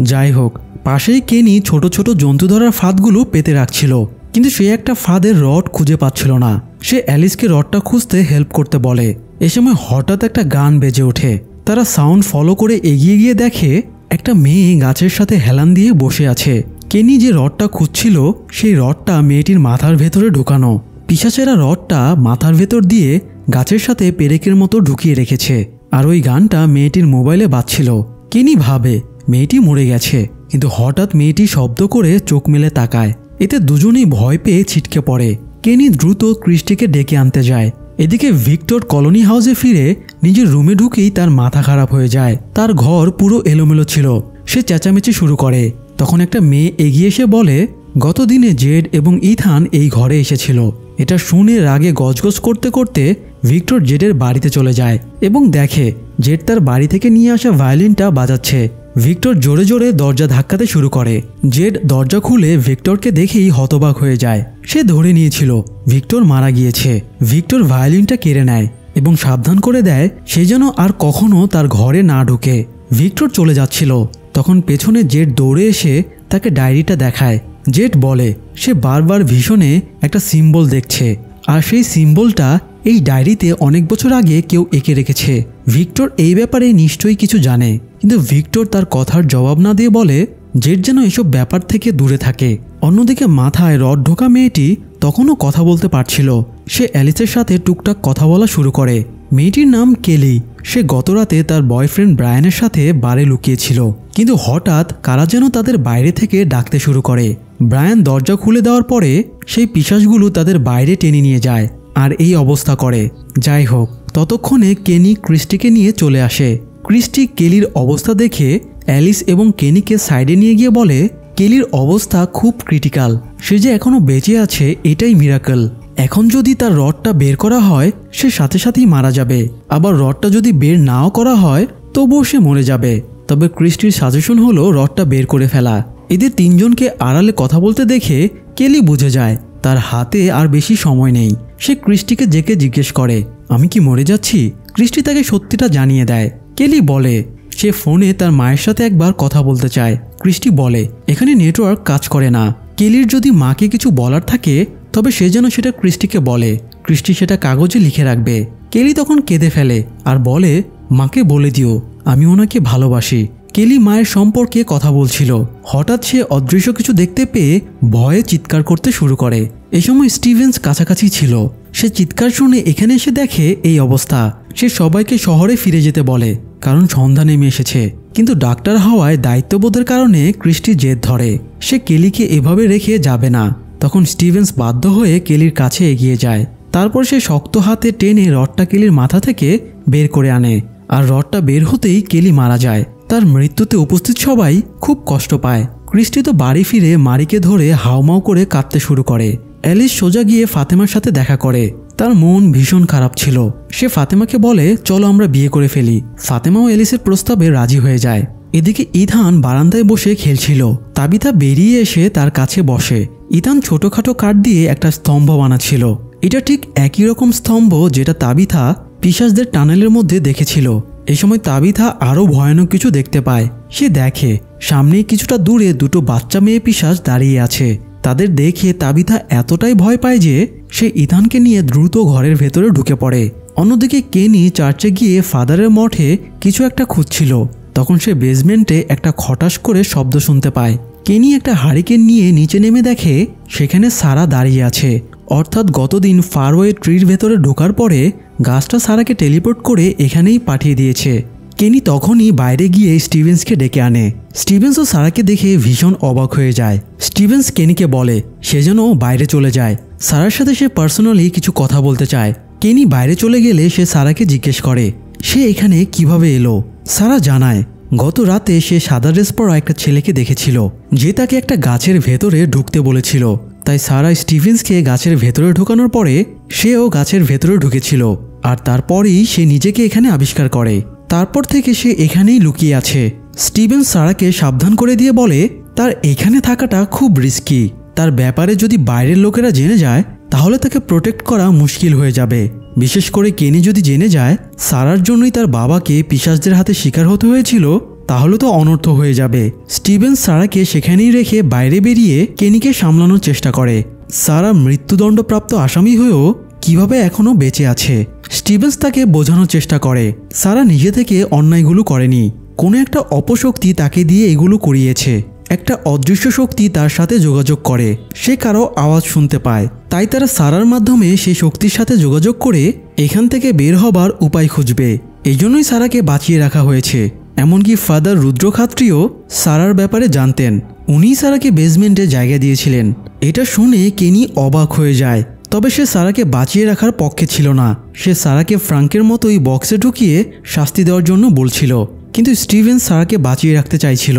যাই হোক, পাশেই কেনি ছোট ছোট জন্তু ধরার ফাঁদগুলো পেতে রাখছিল, কিন্তু সে একটা ফাঁদের রড খুঁজে পাচ্ছিল না। সে অ্যালিসকে রডটা খুঁজতে হেল্প করতে বলে। এ সময় হঠাৎ একটা গান বেজে ওঠে। তারা সাউন্ড ফলো করে এগিয়ে গিয়ে দেখে একটা মেয়ে গাছের সাথে হেলান দিয়ে বসে আছে। কেনি যে রডটা খুঁজছিল সেই রডটা মেয়েটির মাথার ভেতরে ঢুকানো। পিশাচেরা রডটা মাথার ভেতর দিয়ে গাছের সাথে পেরেকের মতো ঢুকিয়ে রেখেছে, আর ওই গানটা মেয়েটির মোবাইলে বাজছিল। কেনি ভাবে মেয়েটি মরে গেছে, কিন্তু হঠাৎ মেয়েটি শব্দ করে চোখ মেলে তাকায়। এতে দুজনেই ভয় পেয়ে ছিটকে পড়ে। কেনি দ্রুত ক্রিস্টিকে ডেকে আনতে যায়। এদিকে ভিক্টর কলোনি হাউসে ফিরে নিজের রুমে ঢুকেই তার মাথা খারাপ হয়ে যায়। তার ঘর পুরো এলোমেলো ছিল। সে চেঁচামেচি শুরু করে। তখন একটা মেয়ে এগিয়ে এসে বলে গতদিনে জেড এবং ইথান এই ঘরে এসেছিল। এটা শুনে রাগে গজগজ করতে করতে ভিক্টর জেডের বাড়িতে চলে যায় এবং দেখে জেড তার বাড়ি থেকে নিয়ে আসা ভায়োলিনটা বাজাচ্ছে। ভিক্টর জোরে জোরে দরজা ধাক্কাতে শুরু করে। জেড দরজা খুলে ভিক্টরকে দেখেই হতবাক হয়ে যায়। সে ধরে নিয়েছিল ভিক্টর মারা গিয়েছে। ভিক্টর ভায়োলিনটা কেড়ে নেয় এবং সাবধান করে দেয় সে যেন আর কখনো তার ঘরে না ঢোকে। ভিক্টর চলে যাচ্ছিল, তখন পেছনে জেড দৌড়ে এসে তাকে ডায়েরিটা দেখায়। জেড বলে সে বারবার ভিশনে একটা সিম্বল দেখছে, আর সেই সিম্বলটা এই ডায়েরিতে অনেক বছর আগে কেউ এঁকে রেখেছে। ভিক্টর এই ব্যাপারে নিশ্চয়ই কিছু জানে, কিন্তু ভিক্টর তার কথার জবাব না দিয়ে বলে জেড যেন এসব ব্যাপার থেকে দূরে থাকে। অন্যদিকে মাথায় রড ঢোকা মেয়েটি তখনও কথা বলতে পারছিল। সে অ্যালিসের সাথে টুকটাক কথা বলা শুরু করে। মেয়েটির নাম কেলি। সে গতরাতে তার বয়ফ্রেন্ড ব্রায়ানের সাথে বারে লুকিয়েছিল, কিন্তু হঠাৎ কারা যেন তাদের বাইরে থেকে ডাকতে শুরু করে। ব্রায়ান দরজা খুলে দেওয়ার পরে সেই পিশাচগুলো তাদের বাইরে টেনে নিয়ে যায় আর এই অবস্থা করে। যাই হোক, ততক্ষণে কেনি ক্রিস্টিকে নিয়ে চলে আসে। ক্রিস্টি কেলির অবস্থা দেখে অ্যালিস এবং কেনিকে সাইডে নিয়ে গিয়ে বলে কেলির অবস্থা খুব ক্রিটিক্যাল। সে যে এখনো বেঁচে আছে এটাই মিরাকল। এখন যদি তার রডটা বের করা হয় সে সাথে সাথেই মারা যাবে, আবার রডটা যদি বের নাও করা হয় তবুও সে মরে যাবে। তবে ক্রিস্টির সাজেশন হলো রডটা বের করে ফেলা। এদের তিনজনকে আড়ালে কথা বলতে দেখে কেলি বুঝে যায় তার হাতে আর বেশি সময় নেই। সে ক্রিস্টিকে জেকে জিজ্ঞেস করে আমি কি মরে যাচ্ছি? ক্রিস্টি তাকে সত্যিটা জানিয়ে দেয়। কেলি বলে সে ফোনে তার মায়ের সাথে একবার কথা বলতে চায়। ক্রিস্টি বলে এখানে নেটওয়ার্ক কাজ করে না। কেলির যদি মাকে কিছু বলার থাকে তবে সে যেন সেটা ক্রিস্টিকে বলে। ক্রিস্টি সেটা কাগজে লিখে রাখবে। কেলি তখন কেঁদে ফেলে আর বলে মাকে বলে দিও আমি ওনাকে ভালোবাসি। কেলি মায়ের সম্পর্কে কথা বলছিল। হঠাৎ সে অদৃশ্য কিছু দেখতে পেয়ে ভয়ে চিৎকার করতে শুরু করে। এই সময় স্টিভেন্স কাছাকাছি ছিল। সে চিৎকার শুনে এখানে এসে দেখে এই অবস্থা। সে সবাইকে শহরে ফিরে যেতে বলে কারণ সন্ধ্যা নেমে এসেছে, কিন্তু ডাক্তার হওয়ায় দায়িত্ববোধের কারণে ক্রিস্টি জেদ ধরে সে কেলিকে এভাবে রেখে যাবে না। তখন স্টিভেন্স বাধ্য হয়ে কেলির কাছে এগিয়ে যায়। তারপর সে শক্ত হাতে টেনে রডটা কেলির মাথা থেকে বের করে আনে, আর রডটা বের হতেই কেলি মারা যায়। তার মৃত্যুতে উপস্থিত সবাই খুব কষ্ট পায়। ক্রিস্টি তো বাড়ি ফিরে মারিকে ধরে হাউমাউ করে কাঁদতে শুরু করে। অ্যালিস সোজা গিয়ে ফাতেমার সাথে দেখা করে। তার মন ভীষণ খারাপ ছিল। সে ফাতেমাকে বলে চলো আমরা বিয়ে করে ফেলি। ফাতেমাও অ্যালিসের প্রস্তাবে রাজি হয়ে যায়। এদিকে ইথান বারান্দায় বসে খেলছিল। তাবিথা বেরিয়ে এসে তার কাছে বসে। ইথান ছোটখাটো কাঠ দিয়ে একটা স্তম্ভ বানাচ্ছিল। এটা ঠিক একই রকম স্তম্ভ যেটা তাবিথা পিশাচদের টানেলের মধ্যে দেখেছিল। এই সময় তাবিথা আরও ভয়ানক কিছু দেখতে পায়। সে দেখে সামনেই কিছুটা দূরে দুটো বাচ্চা মেয়ে পিশাচ দাঁড়িয়ে আছে। তাদের দেখে তাবিথা এতটাই ভয় পায় যে সে ইথানকে নিয়ে দ্রুত ঘরের ভেতরে ঢুকে পড়ে। অন্যদিকে কেনি চার্চে গিয়ে ফাদারের মঠে কিছু একটা খুঁজছিল। তখন সে বেসমেন্টে একটা খটাস করে শব্দ শুনতে পায়। কেনি একটা হারিকেন নিয়ে নিচে নেমে দেখে সেখানে সারা দাঁড়িয়ে আছে। অর্থাৎ গতদিন ফারওয়ে ট্রির ভেতরে ঢোকার পরে গাছটা সারাকে টেলিপোর্ট করে এখানেই পাঠিয়ে দিয়েছে। কেনি তখনই বাইরে গিয়ে স্টিভেন্সকে ডেকে আনে। স্টিভেন্স ও সারাকে দেখে ভীষণ অবাক হয়ে যায়। স্টিভেন্স কেনিকে বলে সে যেন বাইরে চলে যায়। সারার সাথে সে পার্সোনালি কিছু কথা বলতে চায়। কেনি বাইরে চলে গেলে সে সারাকে জিজ্ঞেস করে সে এখানে কিভাবে এলো। সারা জানায় গত রাতে সে সাদা ড্রেস পরা একটা ছেলেকে দেখেছিল যে তাকে একটা গাছের ভেতরে ঢুকতে বলেছিল। তাই সারা স্টিভেন্সকে গাছের ভেতরে ঢোকানোর পরে সেও গাছের ভেতরে ঢুকেছিল, আর তারপরই সে নিজেকে এখানে আবিষ্কার করে। তারপর থেকে সে এখানেই লুকিয়ে আছে। স্টিভেন্স সারাকে সাবধান করে দিয়ে বলে তার এখানে থাকাটা খুব রিস্কি। তার ব্যাপারে যদি বাইরের লোকেরা জেনে যায় তাহলে তাকে প্রোটেক্ট করা মুশকিল হয়ে যাবে। বিশেষ করে কেনি যদি জেনে যায় সারার জন্যই তার বাবাকে পিশাচদের হাতে শিকার হতে হয়েছিল তাহলে তো অনর্থ হয়ে যাবে। স্টিভেন্স সারাকে সেখানেই রেখে বাইরে বেরিয়ে কেনিকে সামলানোর চেষ্টা করে। সারা মৃত্যুদণ্ডপ্রাপ্ত আসামি হয়েও কিভাবে এখনও বেঁচে আছে। স্টিভেন্স তাকে বোঝানোর চেষ্টা করে সারা নিজে থেকে অন্যায়গুলো করেনি, কোনো একটা অপশক্তি তাকে দিয়ে এগুলো করিয়েছে। একটা অদৃশ্য শক্তি তার সাথে যোগাযোগ করে। সে কারো আওয়াজ শুনতে পায়, তাই তারা সারার মাধ্যমে সেই শক্তির সাথে যোগাযোগ করে এখান থেকে বের হবার উপায় খুঁজবে। এই জন্যই সারাকে বাঁচিয়ে রাখা হয়েছে। এমনকি ফাদার রুদ্রখাত্রীও সারার ব্যাপারে জানতেন। উনিই সারাকে বেসমেন্টে জায়গা দিয়েছিলেন। এটা শুনে কেনি অবাক হয়ে যায়। তবে সে সারাকে বাঁচিয়ে রাখার পক্ষে ছিল না। সে সারাকে ফ্রাঙ্কের মতোই বক্সে ঢুকিয়ে শাস্তি দেওয়ার জন্য বলছিল, কিন্তু স্টিভেন্স সারাকে বাঁচিয়ে রাখতে চাইছিল।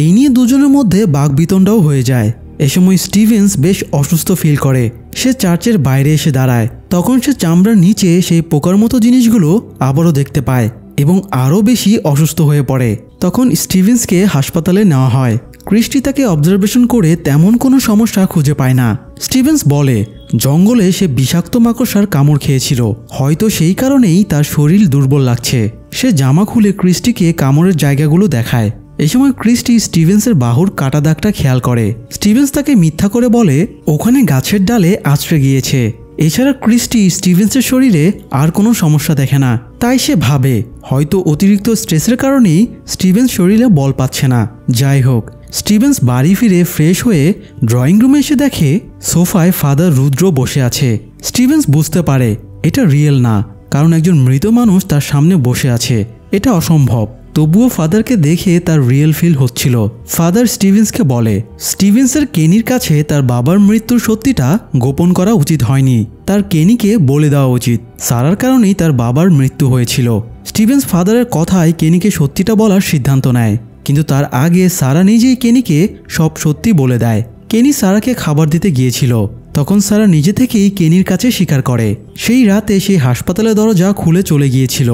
এই নিয়ে দুজনের মধ্যে বাকবিতণ্ডাও হয়ে যায়। এ সময় স্টিভেন্স বেশ অসুস্থ ফিল করে। সে চার্চের বাইরে এসে দাঁড়ায়। তখন সে চামড়ার নিচে সেই পোকার মতো জিনিসগুলো আবারও দেখতে পায় এবং আরও বেশি অসুস্থ হয়ে পড়ে। তখন স্টিভেন্সকে হাসপাতালে নেওয়া হয়। ক্রিস্টি তাকে অবজারভেশন করে তেমন কোনো সমস্যা খুঁজে পায় না। স্টিভেন্স বলে জঙ্গলে সে বিষাক্ত মাকড়সার কামড় খেয়েছিল, হয়তো সেই কারণেই তার শরীর দুর্বল লাগছে। সে জামা খুলে ক্রিস্টিকে কামড়ের জায়গাগুলো দেখায়। এই সময় ক্রিস্টি স্টিভেন্সের বাহুর কাটা দাগটা খেয়াল করে। স্টিভেন্স তাকে মিথ্যা করে বলে ওখানে গাছের ডালে আছড়ে গিয়েছে। এছাড়া ক্রিস্টি স্টিভেন্সের শরীরে আর কোনো সমস্যা দেখে না। তাই সে ভাবে হয়তো অতিরিক্ত স্ট্রেসের কারণেই স্টিভেন্স শরীরে বল পাচ্ছে না। যাই হোক, স্টিভেন্স বাড়ি ফিরে ফ্রেশ হয়ে ড্রয়িং রুমে এসে দেখে সোফায় ফাদার রুদ্র বসে আছে। স্টিভেন্স বুঝতে পারে এটা রিয়েল না, কারণ একজন মৃত মানুষ তার সামনে বসে আছে, এটা অসম্ভব। তবুও ফাদারকে দেখে তার রিয়েল ফিল হচ্ছিল। ফাদার স্টিভেন্সকে বলে স্টিভেন্সের কেনির কাছে তার বাবার মৃত্যুর সত্যিটা গোপন করা উচিত হয়নি, তার কেনিকে বলে দেওয়া উচিত। সারার কারণেই তার বাবার মৃত্যু হয়েছিল। স্টিভেন্স ফাদারের কথায় কেনিকে সত্যিটা বলার সিদ্ধান্ত নেয়, কিন্তু তার আগে সারা নিজেই কেনিকে সব সত্যি বলে দেয়। কেনি সারাকে খাবার দিতে গিয়েছিল, তখন সারা নিজে থেকেই কেনির কাছে স্বীকার করে সেই রাতে সেই হাসপাতালের দরজা খুলে চলে গিয়েছিল,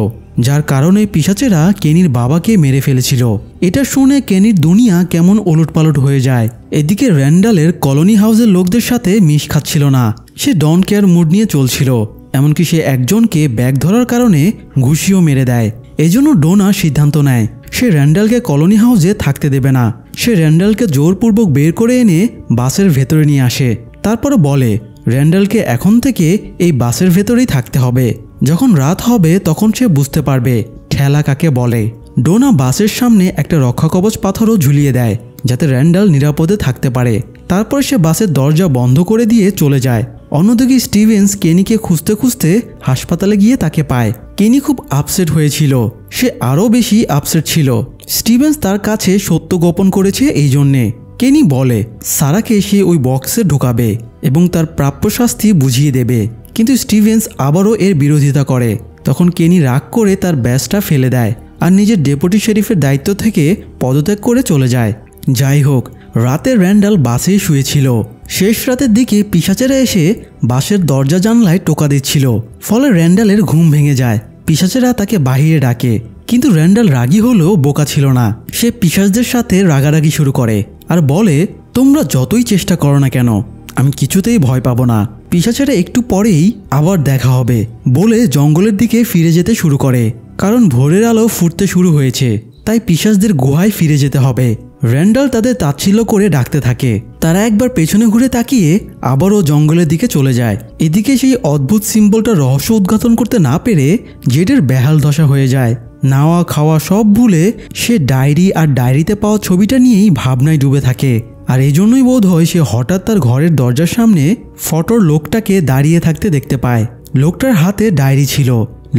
যার কারণে পিশাচেরা কেনির বাবাকে মেরে ফেলেছিল। এটা শুনে কেনির দুনিয়া কেমন ওলটপালট হয়ে যায়। এদিকে র্যান্ডালের কলোনি হাউসের লোকদের সাথে মিশ খাচ্ছিল না। সে ডন কেয়ার মুড নিয়ে চলছিল, এমনকি সে একজনকে ব্যাগ ধরার কারণে ঘুষিও মেরে দেয়। এজন্য ডোনা সিদ্ধান্ত নেয় সে র্যান্ডালকে কলোনি হাউসে থাকতে দেবে না। সে র্যান্ডালকে জোরপূর্বক বের করে এনে বাসের ভেতরে নিয়ে আসে। তারপর বলে র্যান্ডালকে এখন থেকে এই বাসের ভেতরেই থাকতে হবে। যখন রাত হবে তখন সে বুঝতে পারবে ঠেলা কাকে বলে। ডোনা বাসের সামনে একটা রক্ষাকবচ পাথরও ঝুলিয়ে দেয় যাতে র্যান্ডাল নিরাপদে থাকতে পারে। তারপর সে বাসের দরজা বন্ধ করে দিয়ে চলে যায়। অন্যদিকে স্টিভেন্স কেনিকে খুঁজতে খুঁজতে হাসপাতালে গিয়ে তাকে পায়। কেনি খুব আপসেট হয়েছিল, সে আরও বেশি আপসেট ছিল। স্টিভেন্স তার কাছে সত্য গোপন করেছে এই জন্যে। কেনি বলে সারাকে সে ওই বক্সে ঢোকাবে এবং তার প্রাপ্য শাস্তি বুঝিয়ে দেবে, কিন্তু স্টিভেন্স আবারও এর বিরোধিতা করে। তখন কেনি রাগ করে তার ব্যাজটা ফেলে দেয় আর নিজের ডেপুটি শেরিফের দায়িত্ব থেকে পদত্যাগ করে চলে যায়। যাই হোক, রাতে র্যান্ডাল বাসেই শুয়েছিল। শেষ রাতের দিকে পিশাচেরা এসে বাসের দরজা জানলায় টোকা দিচ্ছিল, ফলে র্যান্ডালের ঘুম ভেঙে যায়। পিশাচেরা তাকে বাহিরে ডাকে, কিন্তু র্যান্ডাল রাগী হলেও বোকা ছিল না। সে পিশাচদের সাথে রাগারাগি শুরু করে আর বলে তোমরা যতই চেষ্টা করো না কেন আমি কিছুতেই ভয় পাবো না। পিশাচেরা একটু পরেই আবার দেখা হবে বলে জঙ্গলের দিকে ফিরে যেতে শুরু করে, কারণ ভোরের আলো ফুটতে শুরু হয়েছে, তাই পিশাচদের গুহায় ফিরে যেতে হবে। র্যান্ডাল তাদের তাচ্ছিল্য করে ডাকতে থাকে। তারা একবার পেছনে ঘুরে তাকিয়ে আবারও জঙ্গলের দিকে চলে যায়। এদিকে সেই অদ্ভুত সিম্বলটা রহস্য উদ্ঘাটন করতে না পেরে জেডের বেহাল দশা হয়ে যায়। নাওয়া খাওয়া সব ভুলে সে ডায়েরি আর ডায়েরিতে পাওয়া ছবিটা নিয়েই ভাবনায় ডুবে থাকে। আর এই জন্যই বোধ হয় সে হঠাৎ তার ঘরের দরজার সামনে ফটোর লোকটাকে দাঁড়িয়ে থাকতে দেখতে পায়। লোকটার হাতে ডায়েরি ছিল।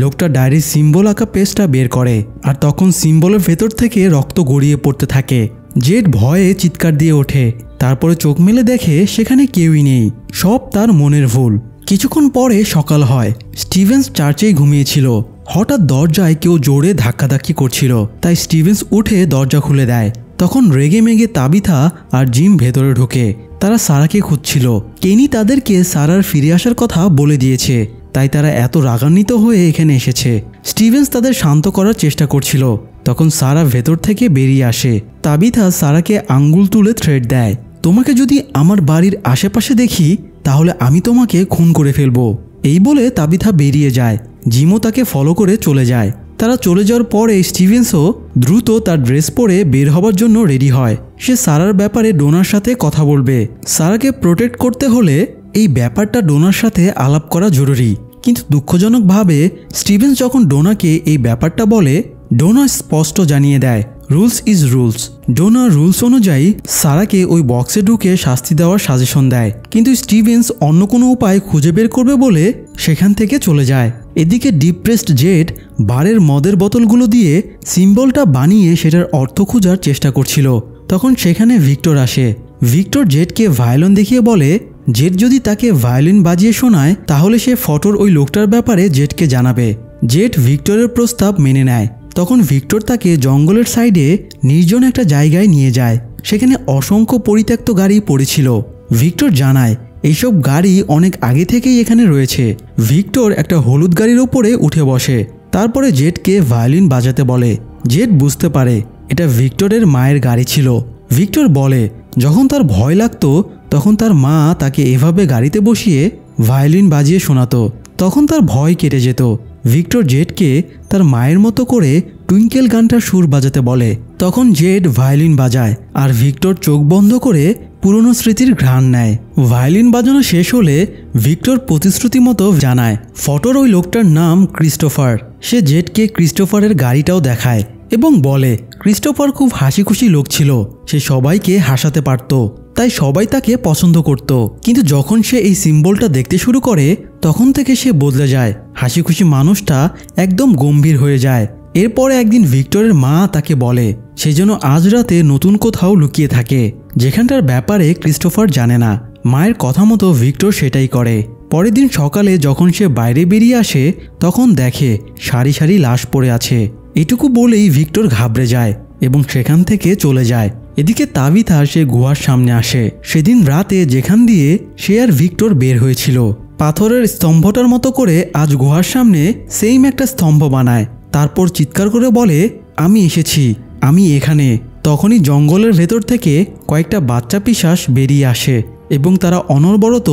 লোকটা ডায়েরির সিম্বল আঁকা পেজটা বের করে আর তখন সিম্বলের ভেতর থেকে রক্ত গড়িয়ে পড়তে থাকে। জেড ভয়ে চিৎকার দিয়ে ওঠে। তারপরে চোখ মেলে দেখে সেখানে কেউই নেই, সব তার মনের ভুল। কিছুক্ষণ পরে সকাল হয়। স্টিভেন্স চার্চেই ঘুমিয়েছিল। হঠাৎ দরজায় কেউ জোরে ধাক্কাধাক্কি করছিল, তাই স্টিভেন্স উঠে দরজা খুলে দেয়। তখন রেগে মেগে তাবিথা আর জিম ভেতরে ঢোকে। তারা সারাকে খুঁজছিল। কেনি তাদেরকে সারার ফিরে আসার কথা বলে দিয়েছে, তাই তারা এত রাগান্বিত হয়ে এখানে এসেছে। স্টিভেন্স তাদের শান্ত করার চেষ্টা করছিল। তখন সারা ভেতর থেকে বেরিয়ে আসে। তাবিথা সারাকে আঙ্গুল তুলে থ্রেট দেয়, তোমাকে যদি আমার বাড়ির আশেপাশে দেখি তাহলে আমি তোমাকে খুন করে ফেলবো। এই বলে তাবিথা বেরিয়ে যায়। জিমও তাকে ফলো করে চলে যায়। তারা চলে যাওয়ার পরে স্টিভেন্সও দ্রুত তার ড্রেস পরে বের হবার জন্য রেডি হয়। সে সারার ব্যাপারে ডোনার সাথে কথা বলবে। সারাকে প্রোটেক্ট করতে হলে এই ব্যাপারটা ডোনার সাথে আলাপ করা জরুরি। কিন্তু দুঃখজনকভাবে স্টিভেন্স যখন ডোনাকে এই ব্যাপারটা বলে, ডোনা স্পষ্ট জানিয়ে দেয় rules is rules. Dona rules অনুযায়ী সারাকে ওই বক্সে ঢুকে শাস্তি দেওয়ার সাজেশন দেয়, কিন্তু স্টিভেন্স অন্য কোনো উপায় খুঁজে বের করবে বলে সেখান থেকে চলে যায়। এদিকে ডিপ্রেসড জেড বারের মদের বোতলগুলো দিয়ে সিম্বলটা বানিয়ে সেটার অর্থ খোঁজার চেষ্টা করছিল। তখন সেখানে ভিক্টর আসে। ভিক্টর জেডকে ভায়োলিন দেখিয়ে বলে জেড যদি তাকে ভায়োলিন বাজিয়ে শোনায় তাহলে সে ফটোর ওই লোকটার ব্যাপারে জেডকে জানাবে। জেড ভিক্টরের প্রস্তাব মেনে নেয়। তখন ভিক্টর তাকে জঙ্গলের সাইডে নির্জন একটা জায়গায় নিয়ে যায়। সেখানে অসংখ্য পরিত্যক্ত গাড়ি পড়েছিল। ভিক্টর জানায় এইসব গাড়ি অনেক আগে থেকেই এখানে রয়েছে। ভিক্টর একটা হলুদ গাড়ির ওপরে উঠে বসে, তারপরে জেডকে ভায়োলিন বাজাতে বলে। জেড বুঝতে পারে এটা ভিক্টরের মায়ের গাড়ি ছিল। ভিক্টর বলে যখন তার ভয় লাগতো তখন তার মা তাকে এভাবে গাড়িতে বসিয়ে ভায়োলিন বাজিয়ে শোনাতো, তখন তার ভয় কেটে যেত। ভিক্টর জেডকে তার মায়ের মতো করে টুইঙ্কেল গানটার সুর বাজাতে বলে। তখন জেড ভায়োলিন বাজায় আর ভিক্টর চোখ বন্ধ করে পুরনো স্মৃতির ঘ্রাণ নেয়। ভায়োলিন বাজানো শেষ হলে ভিক্টর প্রতিশ্রুতি মতো জানায় ফটোর ওই লোকটার নাম ক্রিস্টোফার। সে জেডকে ক্রিস্টোফারের গাড়িটাও দেখায় এবং বলে ক্রিস্টোফার খুব হাসি খুশি লোক ছিল, সে সবাইকে হাসাতে পারত, তাই সবাই তাকে পছন্দ করত। কিন্তু যখন সে এই সিম্বলটা দেখতে শুরু করে তখন থেকে সে বদলে যায়। হাসি খুশি মানুষটা একদম গম্ভীর হয়ে যায়। এরপরে একদিন ভিক্টরের মা তাকে বলে সে যেন আজ রাতে নতুন কোথাও লুকিয়ে থাকে, যেখানটার ব্যাপারে ক্রিস্টোফার জানে না। মায়ের কথা মতো ভিক্টর সেটাই করে। পরের দিন সকালে যখন সে বাইরে বেরিয়ে আসে তখন দেখে সারি সারি লাশ পড়ে আছে। এটুকু বলেই ভিক্টর ঘাবড়ে যায় এবং সেখান থেকে চলে যায়। এদিকে তাবিথা সে গুহার সামনে আসে। সেদিন রাতে যেখান দিয়ে সে আর ভিক্টর বের হয়েছিল, পাথরের স্তম্ভটার মতো করে আজ গুহার সামনে সেম একটা স্তম্ভ বানায়। তারপর চিৎকার করে বলে আমি এসেছি, আমি এখানে। তখনই জঙ্গলের ভেতর থেকে কয়েকটা বাচ্চা পিশাচ বেরিয়ে আসে এবং তারা অনবরত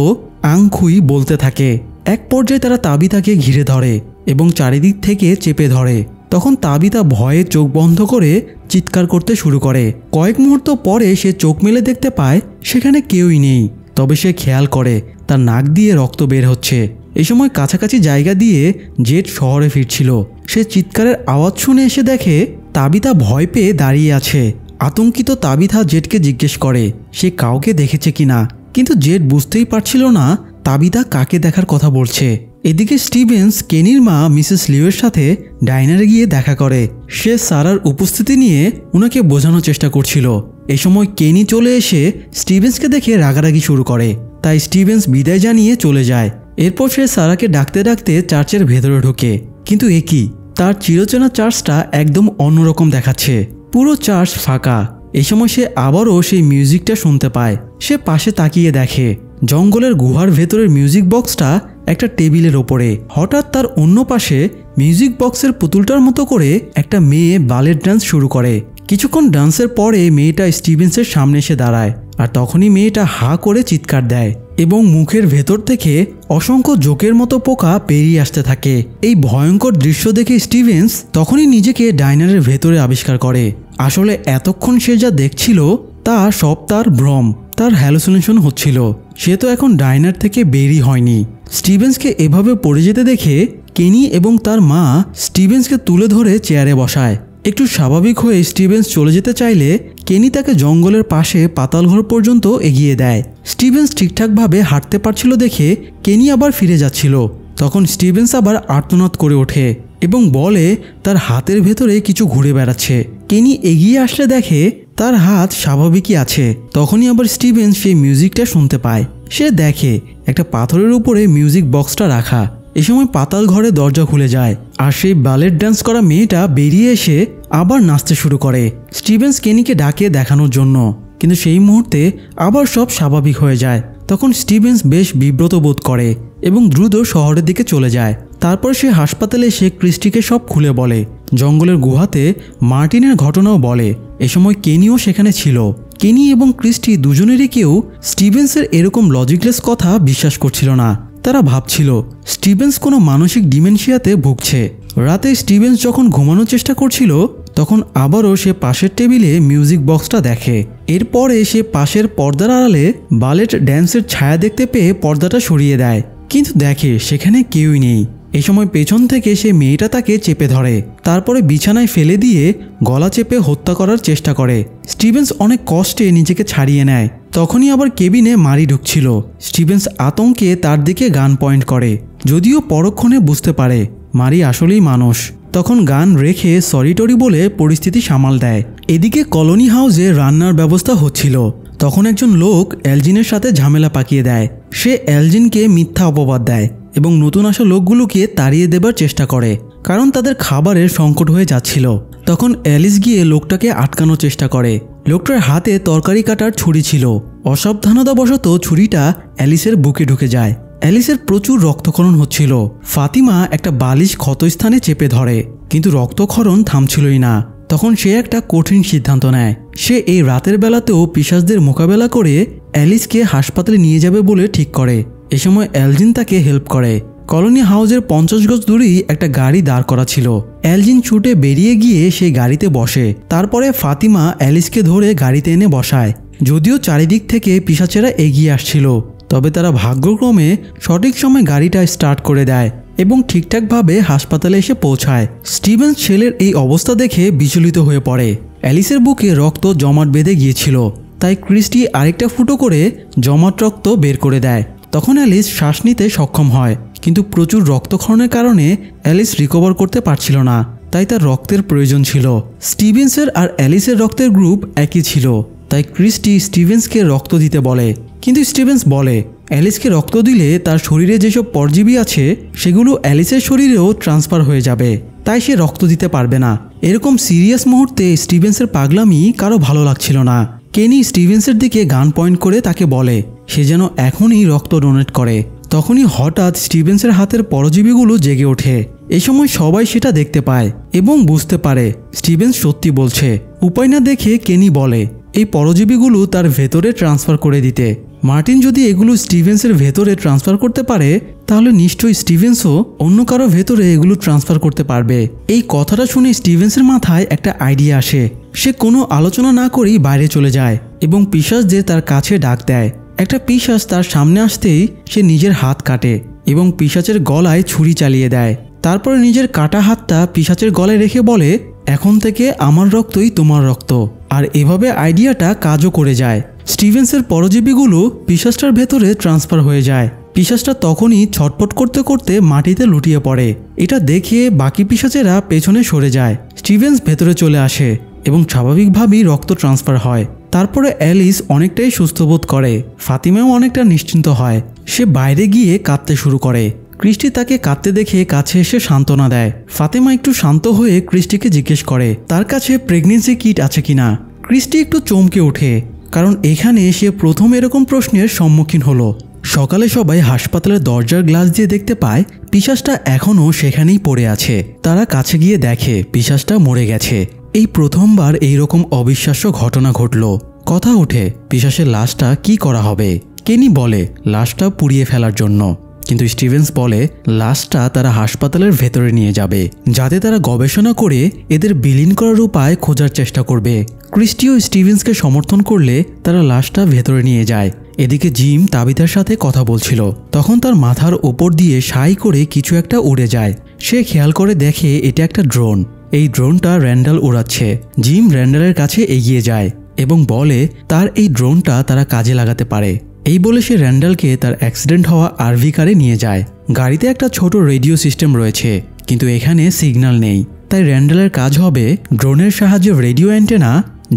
আংখুই বলতে থাকে। এক পর্যায়ে তারা তাবিতাকে ঘিরে ধরে এবং চারিদিক থেকে চেপে ধরে। তখন তাবিতা ভয়ে চোখ বন্ধ করে চিৎকার করতে শুরু করে। কয়েক মুহূর্ত পরে সে চোখ মেলে দেখতে পায় সেখানে কেউই নেই। তবে সে খেয়াল করে তার নাক দিয়ে রক্ত বের হচ্ছে। এই সময় কাছাকাছি জায়গা দিয়ে জেড শহরে ফিরছিল। সে চিৎকারের আওয়াজ শুনে এসে দেখে তাবিতা ভয় পেয়ে দাঁড়িয়ে আছে। আতঙ্কিত তাবিতা জেডকে জিজ্ঞেস করে সে কাউকে দেখেছে কিনা, কিন্তু জেড বুঝতেই পারছিল না তাবিতা কাকে দেখার কথা বলছে। এদিকে স্টিভেন্স কেনির মা মিসেস লিওর সাথে ডাইনারে গিয়ে দেখা করে। সে সারার উপস্থিতি নিয়ে ওনাকে বোঝানোর চেষ্টা করছিল। এই সময় কেনি চলে এসে স্টিভেন্সকে দেখে রাগারাগি শুরু করে, তাই স্টিভেন্স বিদায় জানিয়ে চলে যায়। এরপর সে সারাকে ডাকতে ডাকতে চার্চের ভেতরে ঢোকে, কিন্তু এ কি, তার চিরচেনা চার্চটা একদম অন্যরকম দেখাচ্ছে। পুরো চার্চ ফাঁকা। এই সময় সে আবারও সেই মিউজিকটা শুনতে পায়। সে পাশে তাকিয়ে দেখে জঙ্গলের গুহার ভেতরের মিউজিক বক্সটা একটা টেবিলের ওপরে। হঠাৎ তার অন্য পাশে মিউজিক বক্সের পুতুলটার মতো করে একটা মেয়ে বালেট ডান্স শুরু করে। কিছুক্ষণ ডান্সের পরে মেয়েটা স্টিভেন্সের সামনে এসে দাঁড়ায় আর তখনই মেয়েটা হা করে চিৎকার দেয় এবং মুখের ভেতর থেকে অসংখ্য জোকের মতো পোকা বেরিয়ে আসতে থাকে। এই ভয়ঙ্কর দৃশ্য দেখে স্টিভেন্স তখনই নিজেকে ডাইনারের ভেতরে আবিষ্কার করে। আসলে এতক্ষণ সে যা দেখছিল তা সব তার ভ্রম, তার হ্যালুসিনেশন হচ্ছিল। সে তো এখন ডাইনার থেকে বেরই হয়নি। স্টিভেন্সকে এভাবে পড়ে যেতে দেখে কেনি এবং তার মা স্টিভেন্সকে তুলে ধরে চেয়ারে বসায়। একটু স্বাভাবিক হয়ে স্টিভেন্স চলে যেতে চাইলে কেনি তাকে জঙ্গলের পাশে পাতালঘর পর্যন্ত এগিয়ে দেয়। স্টিভেন্স ঠিকঠাকভাবে হাঁটতে পারছিল দেখে কেনি আবার ফিরে যাচ্ছিল। তখন স্টিভেন্স আবার আর্তনাদ করে ওঠে এবং বলে তার হাতের ভেতরে কিছু ঘুরে বেড়াচ্ছে। কেনি এগিয়ে আসলে দেখে তার হাত স্বাভাবিকই আছে। তখনই আবার স্টিভেন্স সেই মিউজিকটা শুনতে পায়। সে দেখে একটা পাথরের উপরে মিউজিক বক্সটা রাখা। এ সময় পাতাল ঘরে দরজা খুলে যায় আর সেই বালেট ডান্স করা মেয়েটা বেরিয়ে এসে আবার নাচতে শুরু করে স্টিভেন্স কেনিকে ডাকে দেখানোর জন্য। কিন্তু সেই মুহূর্তে আবার সব স্বাভাবিক হয়ে যায়। তখন স্টিভেন্স বেশ বিব্রত বোধ করে এবং দ্রুত শহরের দিকে চলে যায়। তারপর সে হাসপাতালে এসে ক্রিস্টিকে সব খুলে বলে। জঙ্গলের গুহাতে মার্টিনের ঘটনাও বলে। এ সময় কেনিও সেখানে ছিল। কেনি এবং ক্রিস্টি দুজনেরই কেউ স্টিভেন্সের এরকম লজিকলেস কথা বিশ্বাস করছিল না। তারা ভাবছিল স্টিভেন্স কোনো মানসিক ডিমেনশিয়াতে ভুগছে। রাতে স্টিভেন্স যখন ঘুমানোর চেষ্টা করছিল তখন আবারও সে পাশের টেবিলে মিউজিক বক্সটা দেখে। এরপরে সে পাশের পর্দার আড়ালে বালেট ড্যান্সের ছায়া দেখতে পেয়ে পর্দাটা সরিয়ে দেয়, কিন্তু দেখে সেখানে কেউই নেই। এই সময় পেছন থেকে সে মেয়েটা তাকে চেপে ধরে, তারপরে বিছানায় ফেলে দিয়ে গলা চেপে হত্যা করার চেষ্টা করে। স্টিভেন্স অনেক কষ্টে নিজেকে ছাড়িয়ে নেয়। তখনই আবার কেবিনে মারি ঢুকছিল। স্টিভেন্স আতঙ্কে তার দিকে গান পয়েন্ট করে, যদিও পরক্ষণে বুঝতে পারে মারি আসলেই মানুষ। তখন গান রেখে সরি টরি বলে পরিস্থিতি সামাল দেয়। এদিকে কলোনি হাউসে রান্নার ব্যবস্থা হচ্ছিল। তখন একজন লোক এলজিনের সাথে ঝামেলা পাকিয়ে দেয়। সে এলজিনকে মিথ্যা অপবাদ দেয় এবং নতুন আসা লোকগুলোকে তাড়িয়ে দেবার চেষ্টা করে, কারণ তাদের খাবারের সংকট হয়ে যাচ্ছিল। তখন অ্যালিস গিয়ে লোকটাকে আটকানোর চেষ্টা করে। লোকটার হাতে তরকারি কাটার ছুরি ছিল। অসাবধানতাবশত ছুরিটা অ্যালিসের বুকে ঢুকে যায়। অ্যালিসের প্রচুর রক্তক্ষরণ হচ্ছিল। ফাতিমা একটা বালিশ ক্ষতস্থানে চেপে ধরে, কিন্তু রক্তক্ষরণ থামছিলই না। তখন সে একটা কঠিন সিদ্ধান্ত নেয়। সে এই রাতের বেলাতেও পিশাচদের মোকাবেলা করে অ্যালিসকে হাসপাতালে নিয়ে যাবে বলে ঠিক করে। এ সময় এলজিন তাকে হেল্প করে। কলোনি হাউসের 50 গজ দূরেই একটা গাড়ি দাঁড় করা ছিল। এলজিন ছুটে বেরিয়ে গিয়ে সেই গাড়িতে বসে। তারপরে ফাতিমা অ্যালিসকে ধরে গাড়িতে এনে বসায়। যদিও চারিদিক থেকে পিশাচেরা এগিয়ে আসছিল, তবে তারা ভাগ্যক্রমে সঠিক সময় গাড়িটা স্টার্ট করে দেয় এবং ঠিকঠাকভাবে হাসপাতালে এসে পৌঁছায়। স্টিভেন্স ছেলের এই অবস্থা দেখে বিচলিত হয়ে পড়ে। অ্যালিসের বুকে রক্ত জমাট বেঁধে গিয়েছিল, তাই ক্রিস্টি আরেকটা ফুটো করে জমাট রক্ত বের করে দেয়। তখন অ্যালিস শ্বাস নিতে সক্ষম হয়, কিন্তু প্রচুর রক্তক্ষরণের কারণে অ্যালিস রিকভার করতে পারছিল না, তাই তার রক্তের প্রয়োজন ছিল। স্টিভেন্সের আর অ্যালিসের রক্তের গ্রুপ একই ছিল, তাই ক্রিস্টি স্টিভেন্সকে রক্ত দিতে বলে। কিন্তু স্টিভেন্স বলে অ্যালিসকে রক্ত দিলে তার শরীরে যেসব পরজীবী আছে সেগুলো অ্যালিসের শরীরেও ট্রান্সফার হয়ে যাবে, তাই সে রক্ত দিতে পারবে না। এরকম সিরিয়াস মুহূর্তে স্টিভেন্সের পাগলামি কারো ভালো লাগছিল না। কেনি স্টিভেন্সের দিকে গান পয়েন্ট করে তাকে বলে সে যেন এখনই রক্ত ডোনেট করে। তখনই হঠাৎ স্টিভেন্সের হাতের পরজীবীগুলো জেগে ওঠে। এই সময় সবাই সেটা দেখতে পায় এবং বুঝতে পারে স্টিভেন্স সত্যি বলছে। উপায় না দেখে কেনি বলে এই পরজীবীগুলো তার ভেতরে ট্রান্সফার করে দিতে। মার্টিন যদি এগুলো স্টিভেন্সের ভেতরে ট্রান্সফার করতে পারে, তাহলে নিশ্চয়ই স্টিভেন্সও অন্য কারো ভেতরে এগুলো ট্রান্সফার করতে পারবে। এই কথাটা শুনে স্টিভেন্সের মাথায় একটা আইডিয়া আসে। সে কোনো আলোচনা না করেই বাইরে চলে যায় এবং পিশাচদের তার কাছে ডাক দেয়। একটা পিশাচ তার সামনে আসতেই সে নিজের হাত কাটে এবং পিশাচের গলায় ছুরি চালিয়ে দেয়। তারপরে নিজের কাটা হাতটা পিশাচের গলায় রেখে বলে এখন থেকে আমার রক্তই তোমার রক্ত। আর এভাবে আইডিয়াটা কাজও করে যায়। স্টিভেন্সের পরজীবীগুলো পিশাচটার ভেতরে ট্রান্সফার হয়ে যায়। পিশাচটা তখনই ছটপট করতে করতে মাটিতে লুটিয়ে পড়ে। এটা দেখে বাকি পিশাচেরা পেছনে সরে যায়। স্টিভেন্স ভেতরে চলে আসে এবং স্বাভাবিকভাবেই রক্ত ট্রান্সফার হয়। তারপরে অ্যালিস অনেকটাই সুস্থ বোধ করে। ফাতিমাও অনেকটা নিশ্চিন্ত হয়। সে বাইরে গিয়ে কাঁদতে শুরু করে। ক্রিস্টি তাকে কাঁদতে দেখে কাছে এসে সান্ত্বনা দেয়। ফাতিমা একটু শান্ত হয়ে ক্রিস্টিকে জিজ্ঞেস করে তার কাছে প্রেগনেন্সি কিট আছে কিনা। ক্রিস্টি একটু চমকে ওঠে, কারণ এখানে সে প্রথম এরকম প্রশ্নের সম্মুখীন হলো। সকালে সবাই হাসপাতালের দরজার গ্লাস দিয়ে দেখতে পায় পিশাচটা এখনও সেখানেই পড়ে আছে। তারা কাছে গিয়ে দেখে পিশাচটা মরে গেছে। এই প্রথমবার এইরকম অবিশ্বাস্য ঘটনা ঘটল। কথা ওঠে পিশাচের লাশটা কি করা হবে। কেনি বলে লাশটা পুড়িয়ে ফেলার জন্য, কিন্তু স্টিভেন্স বলে লাশটা তারা হাসপাতালের ভেতরে নিয়ে যাবে, যাতে তারা গবেষণা করে এদের বিলীন করার উপায় খোঁজার চেষ্টা করবে। ক্রিস্টিও স্টিভেন্সকে সমর্থন করলে তারা লাশটা ভেতরে নিয়ে যায়। এদিকে জিম তাবিথার সাথে কথা বলছিল। তখন তার মাথার ওপর দিয়ে সাই করে কিছু একটা উড়ে যায়। সে খেয়াল করে দেখে এটা একটা ড্রোন। এই ড্রোনটা র্যান্ডাল উড়াচ্ছে। জিম র্যান্ডালের কাছে এগিয়ে যায় এবং বলে তার এই ড্রোনটা তারা কাজে লাগাতে পারে। এই বলে সে র্যান্ডালকে তার অ্যাক্সিডেন্ট হওয়া আরভি কারে নিয়ে যায়। গাড়িতে একটা ছোট রেডিও সিস্টেম রয়েছে, কিন্তু এখানে সিগন্যাল নেই। তাই র্যান্ডালের কাজ হবে ড্রোনের সাহায্যে রেডিও অ্যান্টেনা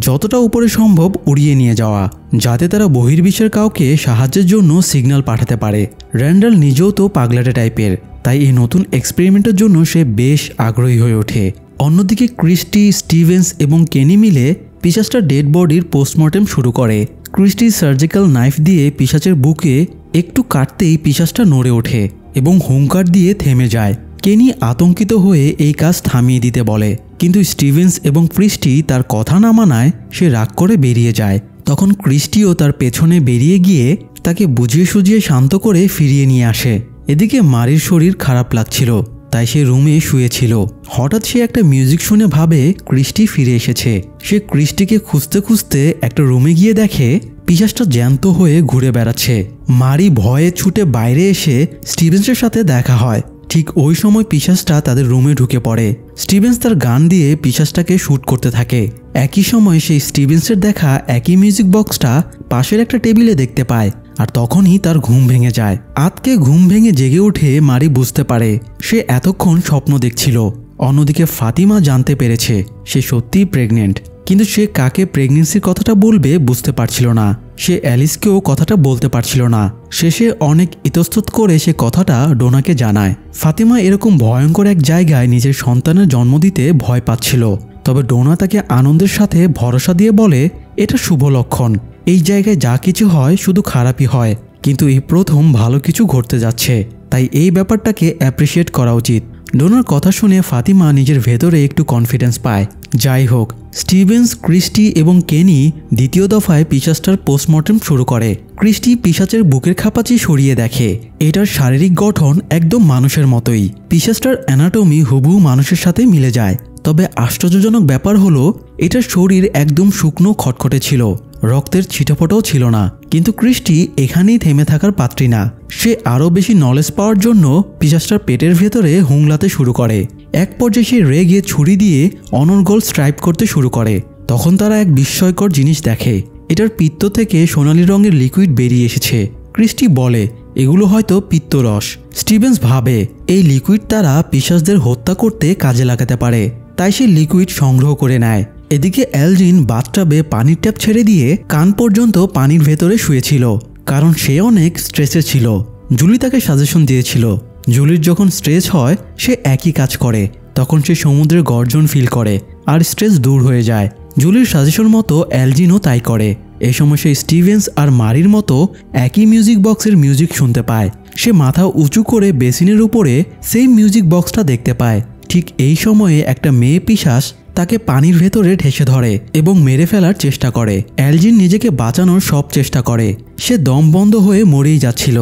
যতটা উপরে সম্ভব উড়িয়ে নিয়ে যাওয়া, যাতে তারা বহির্বিশ্বের কাউকে সাহায্যের জন্য সিগন্যাল পাঠাতে পারে। র্যান্ডাল নিজেও তো পাগলাটে টাইপের, তাই এই নতুন এক্সপেরিমেন্টের জন্য সে বেশ আগ্রহী হয়ে ওঠে। অন্যদিকে ক্রিস্টি, স্টিভেন্স এবং কেনি মিলে পিশাচটার ডেড বডির পোস্টমর্টেম শুরু করে। ক্রিস্টি সার্জিক্যাল নাইফ দিয়ে পিশাচের বুকে একটু কাটতেই পিশাচটা নড়ে ওঠে এবং হুঙ্কার দিয়ে থেমে যায়। কেনি আতঙ্কিত হয়ে এই কাজ থামিয়ে দিতে বলে, কিন্তু স্টিভেন্স এবং ক্রিস্টি তার কথা না মানায় সে রাগ করে বেরিয়ে যায়। তখন ক্রিস্টিও তার পেছনে বেরিয়ে গিয়ে তাকে বুঝিয়ে সুঝিয়ে শান্ত করে ফিরিয়ে নিয়ে আসে। এদিকে মারির শরীর খারাপ লাগছিল, তাই সে রুমে শুয়েছিল। হঠাৎ সে একটা মিউজিক শুনে ভাবে ক্রিস্টি ফিরে এসেছে। সে ক্রিস্টিকে খুঁজতে খুঁজতে একটা রুমে গিয়ে দেখে পিশাচটা জ্যান্ত হয়ে ঘুরে বেড়াচ্ছে। মারি ভয়ে ছুটে বাইরে এসে স্টিভেন্সের সাথে দেখা হয়। ঠিক ওই সময় পিশাচটা তাদের রুমে ঢুকে পড়ে। স্টিভেন্স তার গান দিয়ে পিশাচটাকে শ্যুট করতে থাকে। একই সময় সেই স্টিভেন্সের দেখা একই মিউজিক বক্সটা পাশের একটা টেবিলে দেখতে পায়, আর তখনই তার ঘুম ভেঙে যায়। আতকে ঘুম ভেঙে জেগে উঠে মারি বুঝতে পারে সে এতক্ষণ স্বপ্ন দেখছিল। অন্যদিকে ফাতিমা জানতে পেরেছে সে সত্যিই প্রেগনেন্ট, কিন্তু সে কাকে প্রেগনেন্সির কথাটা বলবে বুঝতে পারছিল না। সে অ্যালিসকেও কথাটা বলতে পারছিল না। শেষে অনেক ইতস্তত করে সে কথাটা ডোনাকে জানায়। ফাতিমা এরকম ভয়ঙ্কর এক জায়গায় নিজের সন্তানের জন্ম দিতে ভয় পাচ্ছিল। তবে ডোনা তাকে আনন্দের সাথে ভরসা দিয়ে বলে এটা শুভ লক্ষণ, এই জায়গায় যা কিছু হয় শুধু খারাপই হয়, কিন্তু এই প্রথম ভালো কিছু ঘটতে যাচ্ছে, তাই এই ব্যাপারটাকে অ্যাপ্রিসিয়েট করা উচিত। ডোনার কথা শুনে ফাতিমা নিজের ভেতরে একটু কনফিডেন্স পায়। যাই হোক, স্টিভেন্স, ক্রিস্টি এবং কেনি দ্বিতীয় দফায় পিশাচটার পোস্টমর্টেম শুরু করে। ক্রিস্টি পিশাচের বুকের খাপাচি সরিয়ে দেখে এটার শারীরিক গঠন একদম মানুষের মতোই। পিশাচটার অ্যানাটমি হুবহু মানুষের সাথে মিলে যায়। তবে আশ্চর্যজনক ব্যাপার হলো এটার শরীর একদম শুকনো খটখটে ছিল, রক্তের ছিটাফোটাও ছিল না। কিন্তু ক্রিস্টি এখানেই থেমে থাকার পাত্রী না, সে আরও বেশি নলেজ পাওয়ার জন্য পিশাচটার পেটের ভেতরে হুংলাতে শুরু করে। এক পর্যায়ে সে রেগে ছুরি দিয়ে অনর্গল স্ট্রাইপ করতে শুরু করে। তখন তারা এক বিস্ময়কর জিনিস দেখে, এটার পিত্ত থেকে সোনালি রঙের লিকুইড বেরিয়ে এসেছে। ক্রিস্টি বলে এগুলো হয়তো পিত্তরস। স্টিভেন্স ভাবে এই লিকুইড তারা পিশাচদের হত্যা করতে কাজে লাগাতে পারে, তাই সে লিকুইড সংগ্রহ করে নেয়। এদিকে এলজিন বাথটাবে পানির ট্যাপ ছেড়ে দিয়ে কান পর্যন্ত পানির ভেতরে শুয়েছিল, কারণ সে অনেক স্ট্রেসে ছিল। জুলি তাকে সাজেশন দিয়েছিল জুলির যখন স্ট্রেস হয় সে একই কাজ করে, তখন সে সমুদ্রের গর্জন ফিল করে আর স্ট্রেস দূর হয়ে যায়। জুলির সাজেশন মতো এলজিনও তাই করে। এই সময় সে স্টিভেন্স আর মারির মতো একই মিউজিক বক্সের মিউজিক শুনতে পায়। সে মাথা উঁচু করে বেসিনের উপরে সেই মিউজিক বক্সটা দেখতে পায়। ঠিক এই সময়ে একটা মেয়ে পিশাচ তাকে পানির ভেতরে ঢেসে ধরে এবং মেরে ফেলার চেষ্টা করে। এলজিন নিজেকে বাঁচানোর সব চেষ্টা করে, সে দম বন্ধ হয়ে মরেই যাচ্ছিল।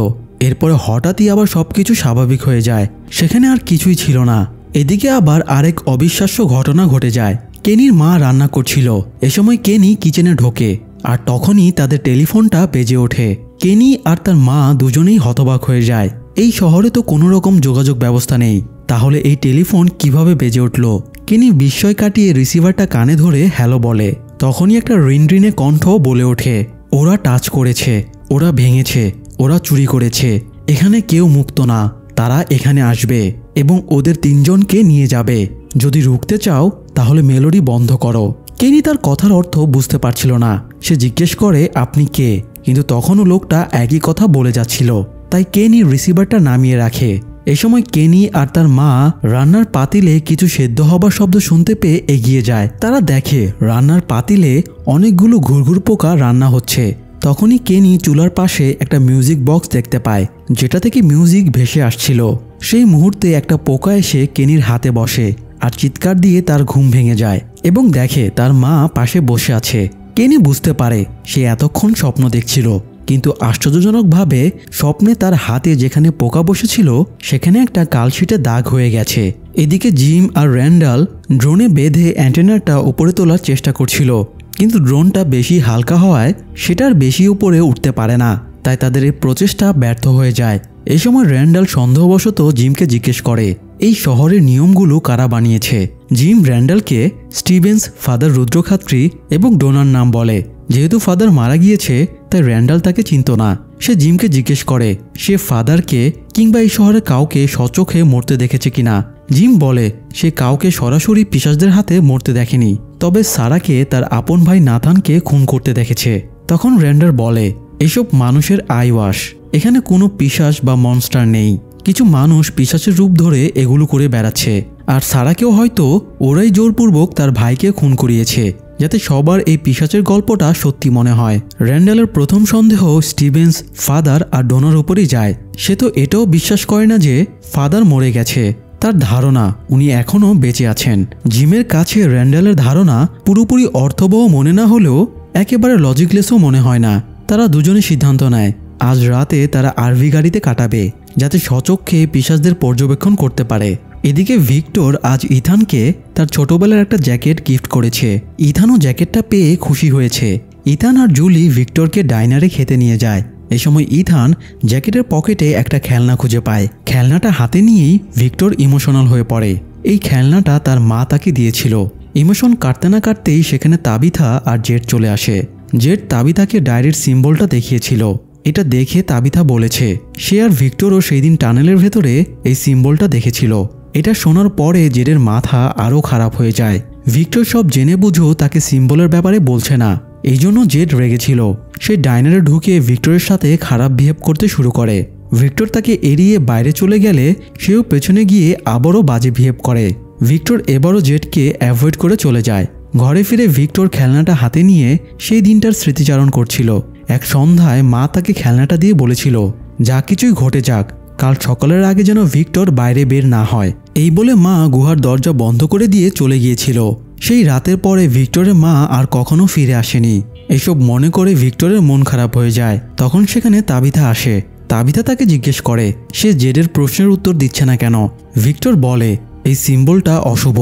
এরপরে হঠাৎই আবার সবকিছু স্বাভাবিক হয়ে যায়, সেখানে আর কিছুই ছিল না। এদিকে আবার আরেক অবিশ্বাস্য ঘটনা ঘটে যায়। কেনির মা রান্না করছিল, এ সময় কেনি কিচেনে ঢোকে আর তখনই তাদের টেলিফোনটা বেজে ওঠে। কেনি আর তার মা দুজনেই হতবাক হয়ে যায়। এই শহরে তো কোনো রকম যোগাযোগ ব্যবস্থা নেই, তাহলে এই টেলিফোন কিভাবে বেজে উঠল? কেনি বিস্ময় কাটিয়ে রিসিভারটা কানে ধরে হ্যালো বলে। তখনই একটা রিনরিনে কণ্ঠ বলে ওঠে ওরা টাচ করেছে, ওরা ভেঙেছে, ওরা চুরি করেছে, এখানে কেউ মুক্ত না, তারা এখানে আসবে এবং ওদের তিনজনকে নিয়ে যাবে। যদি রুখতে চাও তাহলে মেলোডি বন্ধ করো। কেনি তার কথার অর্থ বুঝতে পারছিল না। সে জিজ্ঞেস করে আপনি কে, কিন্তু তখনও লোকটা একই কথা বলে যাচ্ছিল, তাই কেনি রিসিভারটা নামিয়ে রাখে। এ সময় কেনি আর তার মা রান্নার পাতিলে কিছু সেদ্ধ হবার শব্দ শুনতে পেয়ে এগিয়ে যায়। তারা দেখে রান্নার পাতিলে অনেকগুলো ঘুরঘুর পোকা রান্না হচ্ছে। তখনই কেনি চুলার পাশে একটা মিউজিক বক্স দেখতে পায়, যেটা থেকে মিউজিক ভেসে আসছিল। সেই মুহূর্তে একটা পোকা এসে কেনির হাতে বসে আর চিৎকার দিয়ে তার ঘুম ভেঙে যায় এবং দেখে তার মা পাশে বসে আছে। কেনি বুঝতে পারে সে এতক্ষণ স্বপ্ন দেখছিল, কিন্তু আশ্চর্যজনকভাবে স্বপ্নে তার হাতে যেখানে পোকা বসেছিল সেখানে একটা কালশিটে দাগ হয়ে গেছে। এদিকে জিম আর র্যান্ডাল ড্রোনে বেঁধে অ্যান্টেনাটা উপরে তোলার চেষ্টা করছিল, কিন্তু ড্রোনটা বেশি হালকা হওয়ায় সেটার বেশি উপরে উঠতে পারে না, তাই তাদের এই প্রচেষ্টা ব্যর্থ হয়ে যায়। এই সময় র্যান্ডাল সন্দেহবশত জিমকে জিজ্ঞেস করে এই শহরের নিয়মগুলো কারা বানিয়েছে। জিম র্যান্ডালকে স্টিভেন্স, ফাদার রুদ্রখাত্রী এবং ডোনার নাম বলে। যেহেতু ফাদার মারা গিয়েছে তাই র্যান্ডাল তাকে চিনত না। সে জিমকে জিজ্ঞেস করে সে ফাদারকে কিংবা এই শহরে কাউকে সচোখে মরতে দেখেছে কিনা। জিম বলে সে কাউকে সরাসরি পিশাচদের হাতে মরতে দেখেনি, তবে সারাকে তার আপন ভাই নাথানকে খুন করতে দেখেছে। তখন র্যান্ডাল বলে এসব মানুষের আইওয়াশ, এখানে কোনো পিশাচ বা মনস্টার নেই, কিছু মানুষ পিশাচের রূপ ধরে এগুলো করে বেড়াচ্ছে। আর সারাকেও হয়তো ওরাই জোরপূর্বক তার ভাইকে খুন করিয়েছে, যাতে সবার এই পিশাচের গল্পটা সত্যি মনে হয়। র্যান্ডালের প্রথম সন্দেহ স্টিভেন্স, ফাদার আর ডোনার উপরই যায়। সে তো এটাও বিশ্বাস করে না যে ফাদার মরে গেছে, তার ধারণা উনি এখনও বেঁচে আছেন। জিমের কাছে র্যান্ডালের ধারণা পুরোপুরি অর্থবহ মনে না হলেও একেবারে লজিকলেসও মনে হয় না। তারা দুজনে সিদ্ধান্ত নেয় আজ রাতে তারা আরভি গাড়িতে কাটাবে, যাতে সচক্ষে পিশাচদের পর্যবেক্ষণ করতে পারে। এদিকে ভিক্টর আজ ইথানকে তার ছোটবেলার একটা জ্যাকেট গিফট করেছে। ইথানও জ্যাকেটটা পেয়ে খুশি হয়েছে। ইথান আর জুলি ভিক্টরকে ডাইনারে খেতে নিয়ে যায়। এ সময় ইথান জ্যাকেটের পকেটে একটা খেলনা খুঁজে পায়। খেলনাটা হাতে নিয়েই ভিক্টর ইমোশনাল হয়ে পড়ে। এই খেলনাটা তার মা তাকে দিয়েছিল। ইমোশন কাটতে না কাটতেই সেখানে তাবিথা আর জেড চলে আসে। জেড তাবিথাকে ডায়েরির সিম্বলটা দেখিয়েছিল। এটা দেখে তাবিথা বলেছে সে আর ভিক্টরও সেই দিন টানেলের ভেতরে এই সিম্বলটা দেখেছিল। এটা শোনার পরে জেডের মাথা আরও খারাপ হয়ে যায়। ভিক্টর সব জেনে বুঝেও তাকে সিম্বলের ব্যাপারে বলছে না, এই জন্য জেড রেগেছিল। সে ডাইনারে ঢুকে ভিক্টরের সাথে খারাপ বিহেভ করতে শুরু করে। ভিক্টর তাকে এড়িয়ে বাইরে চলে গেলে সেও পেছনে গিয়ে আবারও বাজে বিহেভ করে। ভিক্টর এবারও জেডকে অ্যাভয়েড করে চলে যায়। ঘরে ফিরে ভিক্টর খেলনাটা হাতে নিয়ে সেই দিনটার স্মৃতিচারণ করছিল। এক সন্ধ্যায় মা তাকে খেলনাটা দিয়ে বলেছিল, যা কিছুই ঘটে যাক, কাল সকালের আগে যেন ভিক্টর বাইরে বের না হয়। এই বলে মা গুহার দরজা বন্ধ করে দিয়ে চলে গিয়েছিল। সেই রাতের পরে ভিক্টরের মা আর কখনো ফিরে আসেনি। এসব মনে করে ভিক্টরের মন খারাপ হয়ে যায়। তখন সেখানে তাবিথা আসে। তাবিথা তাকে জিজ্ঞেস করে সে জেডের প্রশ্নের উত্তর দিচ্ছে না কেন। ভিক্টর বলে, এই সিম্বলটা অশুভ।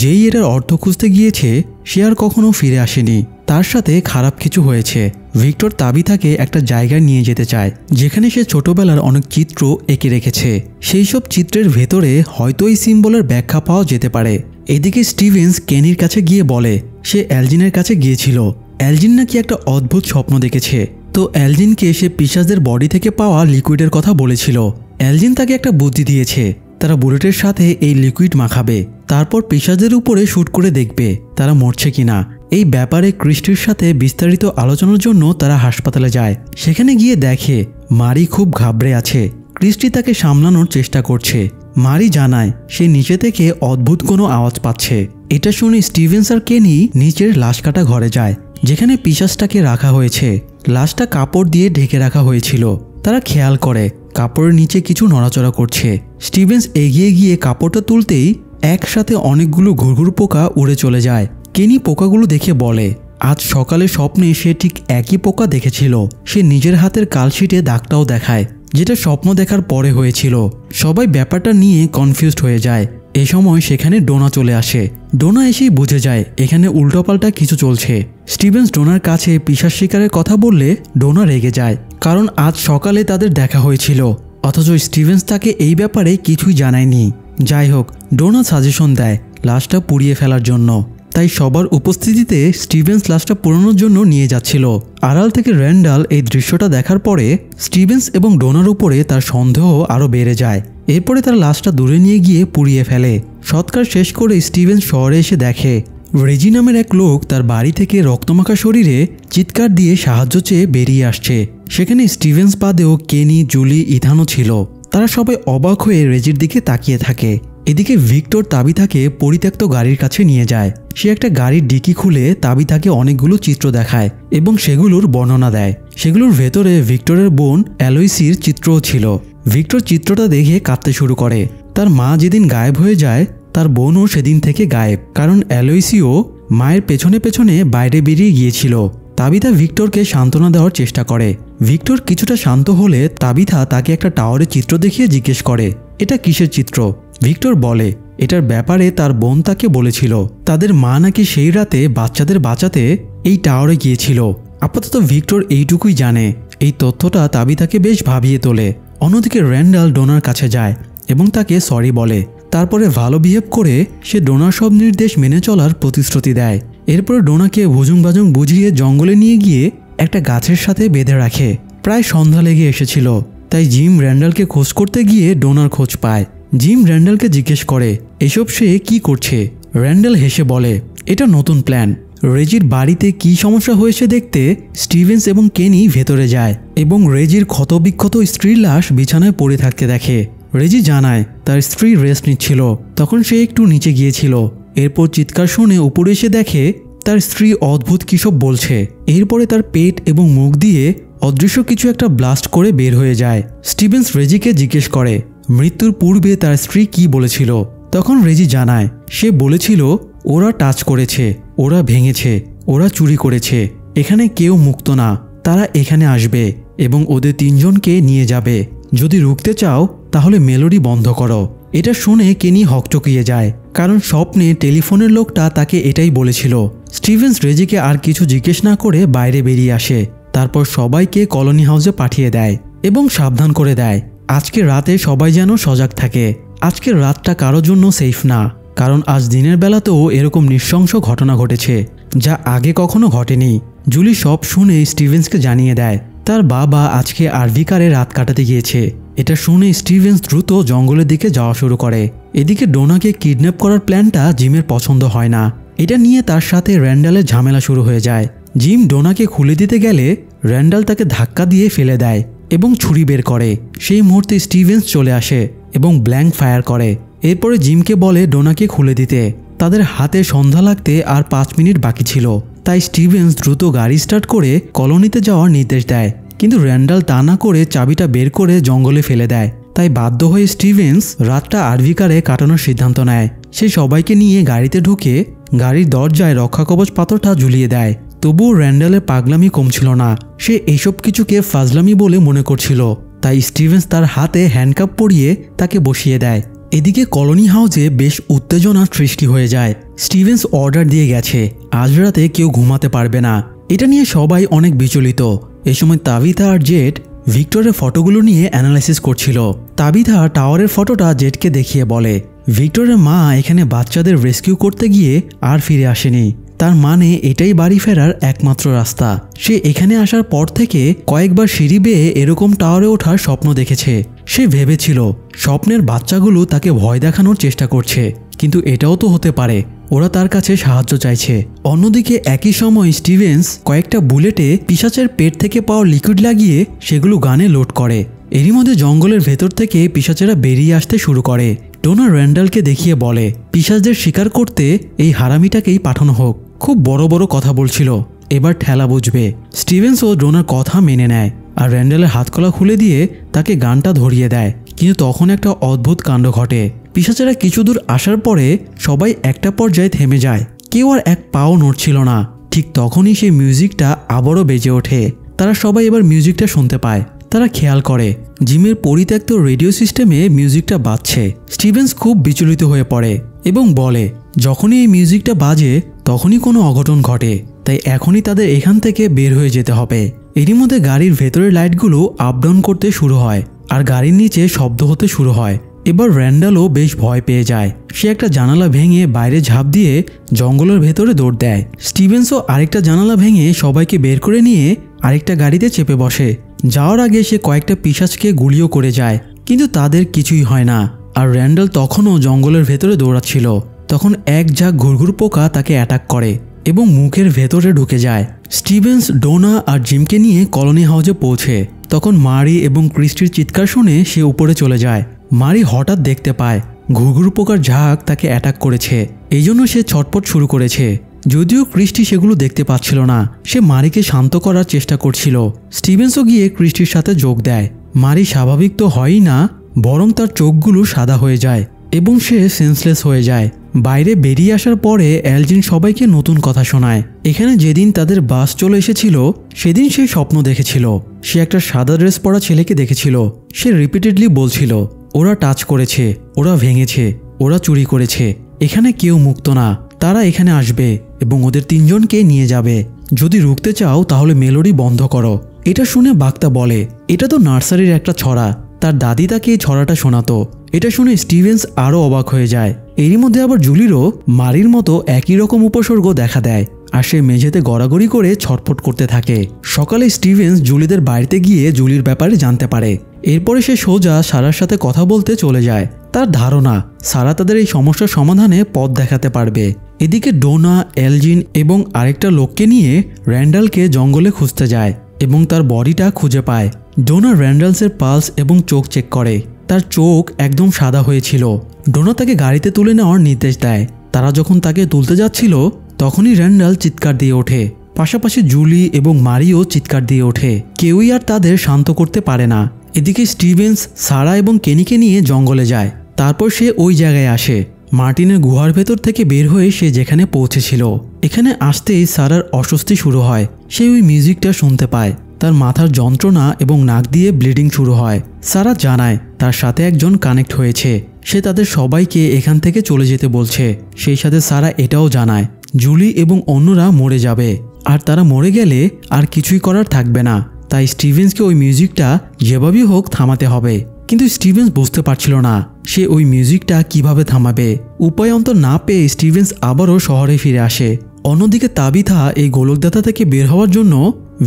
যেই এটার অর্থ খুঁজতে গিয়েছে সে আর কখনো ফিরে আসেনি, তার সাথে খারাপ কিছু হয়েছে। ভিক্টর তাবিথাকে একটা জায়গায় নিয়ে যেতে চায় যেখানে সে ছোটবেলার অনেক চিত্র এঁকে রেখেছে। সেই সব চিত্রের ভেতরে হয়তো এই সিম্বলের ব্যাখ্যা পাওয়া যেতে পারে। এদিকে স্টিভেন্স কেনির কাছে গিয়ে বলে সে এলজিনের কাছে গিয়েছিল। এলজিন নাকি একটা অদ্ভুত স্বপ্ন দেখেছে। তো এলজিনকে সে পিশাচদের বডি থেকে পাওয়া লিকুইডের কথা বলেছিল। এলজিন তাকে একটা বুদ্ধি দিয়েছে, তারা বুলেটের সাথে এই লিকুইড মাখাবে, তারপর পিশাচদের উপরে শুট করে দেখবে তারা মরছে কিনা। এই ব্যাপারে ক্রিস্টির সাথে বিস্তারিত আলোচনার জন্য তারা হাসপাতালে যায়। সেখানে গিয়ে দেখে মারি খুব ঘাবড়ে আছে। ক্রিস্টি তাকে সামলানোর চেষ্টা করছে। মারি জানায় সে নিচে থেকে অদ্ভুত কোনো আওয়াজ পাচ্ছে। এটা শুনে স্টিভেন্স আর কেনি নিচের লাশ কাটা ঘরে যায় যেখানে পিশাচটাকে রাখা হয়েছে। লাশটা কাপড় দিয়ে ঢেকে রাখা হয়েছিল। তারা খেয়াল করে কাপড়ের নিচে কিছু নড়াচড়া করছে। স্টিভেন্স এগিয়ে গিয়ে কাপড়টা তুলতেই একসাথে অনেকগুলো ঘুরঘুর পোকা উড়ে চলে যায়। কেনি পোকাগুলো দেখে বলে আজ সকালে স্বপ্নে সে ঠিক একই পোকা দেখেছিল। সে নিজের হাতের কালশিটে দাগটাও দেখায় যেটা স্বপ্ন দেখার পরে হয়েছিল। সবাই ব্যাপারটা নিয়ে কনফিউজড হয়ে যায়। এ সময় সেখানে ডোনা চলে আসে। ডোনা এসেই বুঝে যায় এখানে উল্টোপাল্টা কিছু চলছে। স্টিভেন্স ডোনার কাছে পিশাচ শিকারের কথা বললে ডোনা রেগে যায়, কারণ আজ সকালে তাদের দেখা হয়েছিল, অথচ স্টিভেন্স তাকে এই ব্যাপারে কিছুই জানায়নি। যাই হোক, ডোনা সাজেশন দেয় লাশটা পুড়িয়ে ফেলার জন্য। তাই সবার উপস্থিতিতে স্টিভেন্স লাশটা পোড়ানোর জন্য নিয়ে যাচ্ছিল। আড়াল থেকে র্যান্ডাল এই দৃশ্যটা দেখার পরে স্টিভেন্স এবং ডোনার উপরে তার সন্দেহ আরও বেড়ে যায়। এরপরে তার লাশটা দূরে নিয়ে গিয়ে পুড়িয়ে ফেলে। সৎকার শেষ করে স্টিভেন্স শহরে এসে দেখে রেজি নামের এক লোক তার বাড়ি থেকে রক্তমাখা শরীরে চিৎকার দিয়ে সাহায্য চেয়ে বেরিয়ে আসছে। সেখানে স্টিভেন্স বাদেও কেনি, জুলি, ইথানও ছিল। তারা সবাই অবাক হয়ে রেজির দিকে তাকিয়ে থাকে। এদিকে ভিক্টর তাবিথাকে পরিত্যক্ত গাড়ির কাছে নিয়ে যায়। সে একটা গাড়ির ডিকি খুলে তাবিথাকে অনেকগুলো চিত্র দেখায় এবং সেগুলোর বর্ণনা দেয়। সেগুলোর ভেতরে ভিক্টরের বোন অ্যালোইসির চিত্রও ছিল। ভিক্টর চিত্রটা দেখে কাঁদতে শুরু করে। তার মা যেদিন গায়েব হয়ে যায় তার বোনও সেদিন থেকে গায়েব, কারণ অ্যালোইসিও মায়ের পেছনে পেছনে বাইরে বেরিয়ে গিয়েছিল। তাবিথা ভিক্টরকে সান্ত্বনা দেওয়ার চেষ্টা করে। ভিক্টর কিছুটা শান্ত হলে তাবিথা তাকে একটা টাওয়ারের চিত্র দেখিয়ে জিজ্ঞেস করে এটা কিসের চিত্র। ভিক্টর বলে এটার ব্যাপারে তার বোন তাকে বলেছিল তাদের মা নাকি সেই রাতে বাচ্চাদের বাঁচাতে এই টাওয়ারে গিয়েছিল। আপাতত ভিক্টর এইটুকুই জানে। এই তথ্যটা তাবিথাকে বেশ ভাবিয়ে তোলে। অন্যদিকে র্যান্ডাল ডোনার কাছে যায় এবং তাকে সরি বলে। তারপরে ভালো বিহেভ করে সে ডোনার সব নির্দেশ মেনে চলার প্রতিশ্রুতি দেয়। এরপরে ডোনাকে ভুজুং বাজুং বুঝিয়ে জঙ্গলে নিয়ে গিয়ে একটা গাছের সাথে বেঁধে রাখে। প্রায় সন্ধ্যা লেগে এসেছিল, তাই জিম র্যান্ডালকে খোঁজ করতে গিয়ে ডোনার খোঁজ পায়। জিম র্যান্ডালকে জিজ্ঞেস করে এসব সে কি করছে। র্যান্ডাল হেসে বলে এটা নতুন প্ল্যান। রেজির বাড়িতে কি সমস্যা হয়েছে দেখতে স্টিভেন্স এবং কেনি ভেতরে যায় এবং রেজির ক্ষতবিক্ষত স্ত্রীর লাশ বিছানায় পড়ে থাকতে দেখে। রেজি জানায় তার স্ত্রী রেস্ট নিচ্ছিল, তখন সে একটু নিচে গিয়েছিল। এরপর চিৎকার শুনে উপরে এসে দেখে তার স্ত্রী অদ্ভুত কিসব বলছে। এরপরে তার পেট এবং মুখ দিয়ে অদৃশ্য কিছু একটা ব্লাস্ট করে বের হয়ে যায়। স্টিভেন্স রেজিকে জিজ্ঞেস করে মৃত্যুর পূর্বে তার স্ত্রী কি বলেছিল। তখন রেজি জানায় সে বলেছিল ওরা টাচ করেছে, ওরা ভেঙেছে, ওরা চুরি করেছে, এখানে কেউ মুক্ত না, তারা এখানে আসবে এবং ওদের তিনজনকে নিয়ে যাবে। যদি রুখতে চাও তাহলে মেলোডি বন্ধ করো। এটা শুনে কেনি হকচকিয়ে যায়, কারণ স্বপ্নে টেলিফোনের লোকটা তাকে এটাই বলেছিল। স্টিভেন্স রেজিকে আর কিছু জিজ্ঞেস না করে বাইরে বেরিয়ে আসে। তারপর সবাইকে কলোনি হাউসে পাঠিয়ে দেয় এবং সাবধান করে দেয় আজকের রাতে সবাই যেন সজাগ থাকে। আজকের রাতটা কারোর জন্য সেফ না, কারণ আজ দিনের বেলাতেও এরকম নৃশংস ঘটনা ঘটেছে যা আগে কখনো ঘটেনি। জুলি সব শুনে স্টিভেন্সকে জানিয়ে দেয় তার বাবা আজকে আরভি কারে রাত কাটাতে গিয়েছে। এটা শুনে স্টিভেন্স দ্রুত জঙ্গলের দিকে যাওয়া শুরু করে। এদিকে ডোনাকে কিডন্যাপ করার প্ল্যানটা জিমের পছন্দ হয় না। এটা নিয়ে তার সাথে র্যান্ডালের ঝামেলা শুরু হয়ে যায়। জিম ডোনাকে খুলে দিতে গেলে র্যান্ডাল তাকে ধাক্কা দিয়ে ফেলে দেয় এবং ছুরি বের করে। সেই মুহূর্তে স্টিভেন্স চলে আসে এবং ব্ল্যাঙ্ক ফায়ার করে এরপরে জিমকে বলে ডোনাকে খুলে দিতে। তাদের হাতে সন্ধ্যা লাগতে আর 5 মিনিট বাকি ছিল, তাই স্টিভেন্স দ্রুত গাড়ি স্টার্ট করে কলোনিতে যাওয়ার নির্দেশ দেয়। কিন্তু র্যান্ডাল তা না করে চাবিটা বের করে জঙ্গলে ফেলে দেয়। তাই বাধ্য হয়ে স্টিভেন্স রাতটা আরভি কারে কাটানোর সিদ্ধান্ত নেয়। সে সবাইকে নিয়ে গাড়িতে ঢুকে গাড়ির দরজায় রক্ষাকবচ পাথরটা ঝুলিয়ে দেয়। তবুও র্যান্ডালের পাগলামি কমছিল না। সে এইসব কিছুকে ফাজলামি বলে মনে করছিল। তাই স্টিভেন্স তার হাতে হ্যান্ডকাপ পরিয়ে তাকে বসিয়ে দেয়। এদিকে কলোনি হাউসে বেশ উত্তেজনা সৃষ্টি হয়ে যায়। স্টিভেন্স অর্ডার দিয়ে গেছে আজ রাতে কেউ ঘুমাতে পারবে না। এটা নিয়ে সবাই অনেক বিচলিত। এই সময় তাবিথা আর জেড ভিক্টরের ফটোগুলো নিয়ে অ্যানালাইসিস করছিল। তাবিথা টাওয়ারের ফটোটা জেডকে দেখিয়ে বলে, ভিক্টরের মা এখানে বাচ্চাদের রেস্কিউ করতে গিয়ে আর ফিরে আসেনি। তার মানে এটাই বাড়ি ফেরার একমাত্র রাস্তা। সে এখানে আসার পর থেকে কয়েকবার সিঁড়ি বেয়ে এরকম টাওয়ারে ওঠার স্বপ্ন দেখেছে। সে ভেবেছিল স্বপ্নের বাচ্চাগুলো তাকে ভয় দেখানোর চেষ্টা করছে, কিন্তু এটাও তো হতে পারে ওরা তার কাছে সাহায্য চাইছে। অন্যদিকে একই সময় স্টিভেন্স কয়েকটা বুলেটে পিশাচের পেট থেকে পাওয়া লিকুইড লাগিয়ে সেগুলো গানে লোড করে। এরই মধ্যে জঙ্গলের ভেতর থেকে পিশাচেরা বেরিয়ে আসতে শুরু করে। ডোনা র্যান্ডালকে দেখিয়ে বলে, পিশাচদের শিকার করতে এই হারামিটাকেই পাঠানো হোক। খুব বড় বড় কথা বলছিল, এবার ঠেলা বুঝবে। স্টিভেন্স ও ডোনার কথা মেনে নেয় আর র্যান্ডালের হাতকলা খুলে দিয়ে তাকে গানটা ধরিয়ে দেয়। কিন্তু তখন একটা অদ্ভুত কাণ্ড ঘটে। পিশাচেরা কিছু দূর আসার পরে সবাই একটা পর্যায়ে থেমে যায়। কেউ আর এক পাও নড়ছিল না। ঠিক তখনই সেই মিউজিকটা আবারও বেজে ওঠে। তারা সবাই এবার মিউজিকটা শুনতে পায়। তারা খেয়াল করে জিমের পরিত্যক্ত রেডিও সিস্টেমে মিউজিকটা বাজছে। স্টিভেন্স খুব বিচলিত হয়ে পড়ে এবং বলে, যখনই এই মিউজিকটা বাজে তখনই কোনো অঘটন ঘটে, তাই এখনই তাদের এখান থেকে বের হয়ে যেতে হবে। এরই মধ্যে গাড়ির ভেতরের লাইটগুলো আপ ডাউন করতে শুরু হয় আর গাড়ির নিচে শব্দ হতে শুরু হয়। এবার র্যান্ডালও বেশ ভয় পেয়ে যায়। সে একটা জানালা ভেঙে বাইরে ঝাঁপ দিয়ে জঙ্গলের ভেতরে দৌড় দেয়। স্টিভেন্সও আরেকটা জানালা ভেঙে সবাইকে বের করে নিয়ে আরেকটা গাড়িতে চেপে বসে। যাওয়ার আগে সে কয়েকটা পিশাচকে গুলিও করে যায়, কিন্তু তাদের কিছুই হয় না। আর র্যান্ডাল তখনও জঙ্গলের ভেতরে দৌড়াচ্ছিল। তখন এক ঝাঁক ঘুরঘুর পোকা তাকে অ্যাটাক করে এবং মুখের ভেতরে ঢুকে যায়। স্টিভেন্স ডোনা আর জিমকে নিয়ে কলোনি হাউসে পৌঁছে। তখন মারি এবং ক্রিস্টির চিৎকার শুনে সে উপরে চলে যায়। মারি হঠাৎ দেখতে পায় ঘুরঘুর পোকার ঝাঁক তাকে অ্যাটাক করেছে। এই জন্য সে ছটপট শুরু করেছে। যদিও ক্রিস্টি সেগুলো দেখতে পাচ্ছিল না। সে মারিকে শান্ত করার চেষ্টা করছিল। স্টিভেন্সও গিয়ে ক্রিস্টির সাথে যোগ দেয়। মারি স্বাভাবিক তো হয়ই না, বরং তার চোখগুলো সাদা হয়ে যায় এবং সে সেন্সলেস হয়ে যায়। বাইরে বেরিয়ে আসার পরে এলজিন সবাইকে নতুন কথা শোনায়। এখানে যেদিন তাদের বাস চলে এসেছিল সেদিন সে স্বপ্ন দেখেছিল। সে একটা সাদা ড্রেস পরা ছেলেকে দেখেছিল। সে রিপিটেডলি বলছিল, ওরা টাচ করেছে, ওরা ভেঙেছে, ওরা চুরি করেছে, এখানে কেউ মুক্ত না। তারা এখানে আসবে এবং ওদের 3 জনকে নিয়ে যাবে। যদি রুখতে চাও তাহলে মেলোডি বন্ধ করো। এটা শুনে বাক্তা বলে, এটা তো নার্সারির একটা ছড়া। তার দাদি তাকে এই ছড়াটা শোনাতো। এটা শুনে স্টিভেন্স আরও অবাক হয়ে যায়। এরই মধ্যে আবার জুলিরও মারির মতো একই রকম উপসর্গ দেখা দেয় আর সে মেঝেতে গড়াগড়ি করে ছটফট করতে থাকে। সকালে স্টিভেন্স জুলিদের বাড়িতে গিয়ে জুলির ব্যাপারে জানতে পারে। এরপরে সে সোজা সারার সাথে কথা বলতে চলে যায়। তার ধারণা সারা তাদের এই সমস্যার সমাধানে পথ দেখাতে পারবে। এদিকে ডোনা, এলজিন এবং আরেকটা লোককে নিয়ে র্যান্ডালকে জঙ্গলে খুঁজতে যায় এবং তার বডিটা খুঁজে পায়। ডোনা র্যান্ডালসের পালস এবং চোখ চেক করে। তার চোখ একদম সাদা হয়েছিল। ডোনা তাকে গাড়িতে তুলে নেওয়ার নির্দেশ দেয়। তারা যখন তাকে তুলতে যাচ্ছিল তখনই র্যান্ডাল চিৎকার দিয়ে ওঠে। পাশাপাশি জুলি এবং মারিও চিৎকার দিয়ে ওঠে। কেউই আর তাদের শান্ত করতে পারে না। এদিকে স্টিভেন্স সারা এবং কেনিকে নিয়ে জঙ্গলে যায়। তারপর সে ওই জায়গায় আসে। মার্টিনের গুহার ভেতর থেকে বের হয়ে সে যেখানে পৌঁছেছিল। এখানে আসতেই সারার অস্বস্তি শুরু হয়। সে ওই মিউজিকটা শুনতে পায়। তার মাথার যন্ত্রণা এবং নাক দিয়ে ব্লিডিং শুরু হয়। সারা জানায় তার সাথে একজন কানেক্ট হয়েছে। সে তাদের সবাইকে এখান থেকে চলে যেতে বলছে। সেই সাথে সারা এটাও জানায় জুলি এবং অন্যরা মরে যাবে, আর তারা মরে গেলে আর কিছুই করার থাকবে না। তাই স্টিভেন্সকে ওই মিউজিকটা যেভাবেই হোক থামাতে হবে। কিন্তু স্টিভেন্স বুঝতে পারছিল না সে ওই মিউজিকটা কিভাবে থামাবে। উপায় অন্তর না পেয়ে স্টিভেন্স আবারও শহরে ফিরে আসে। অন্যদিকে তাবিথা এই গোলকদাতা থেকে বের হওয়ার জন্য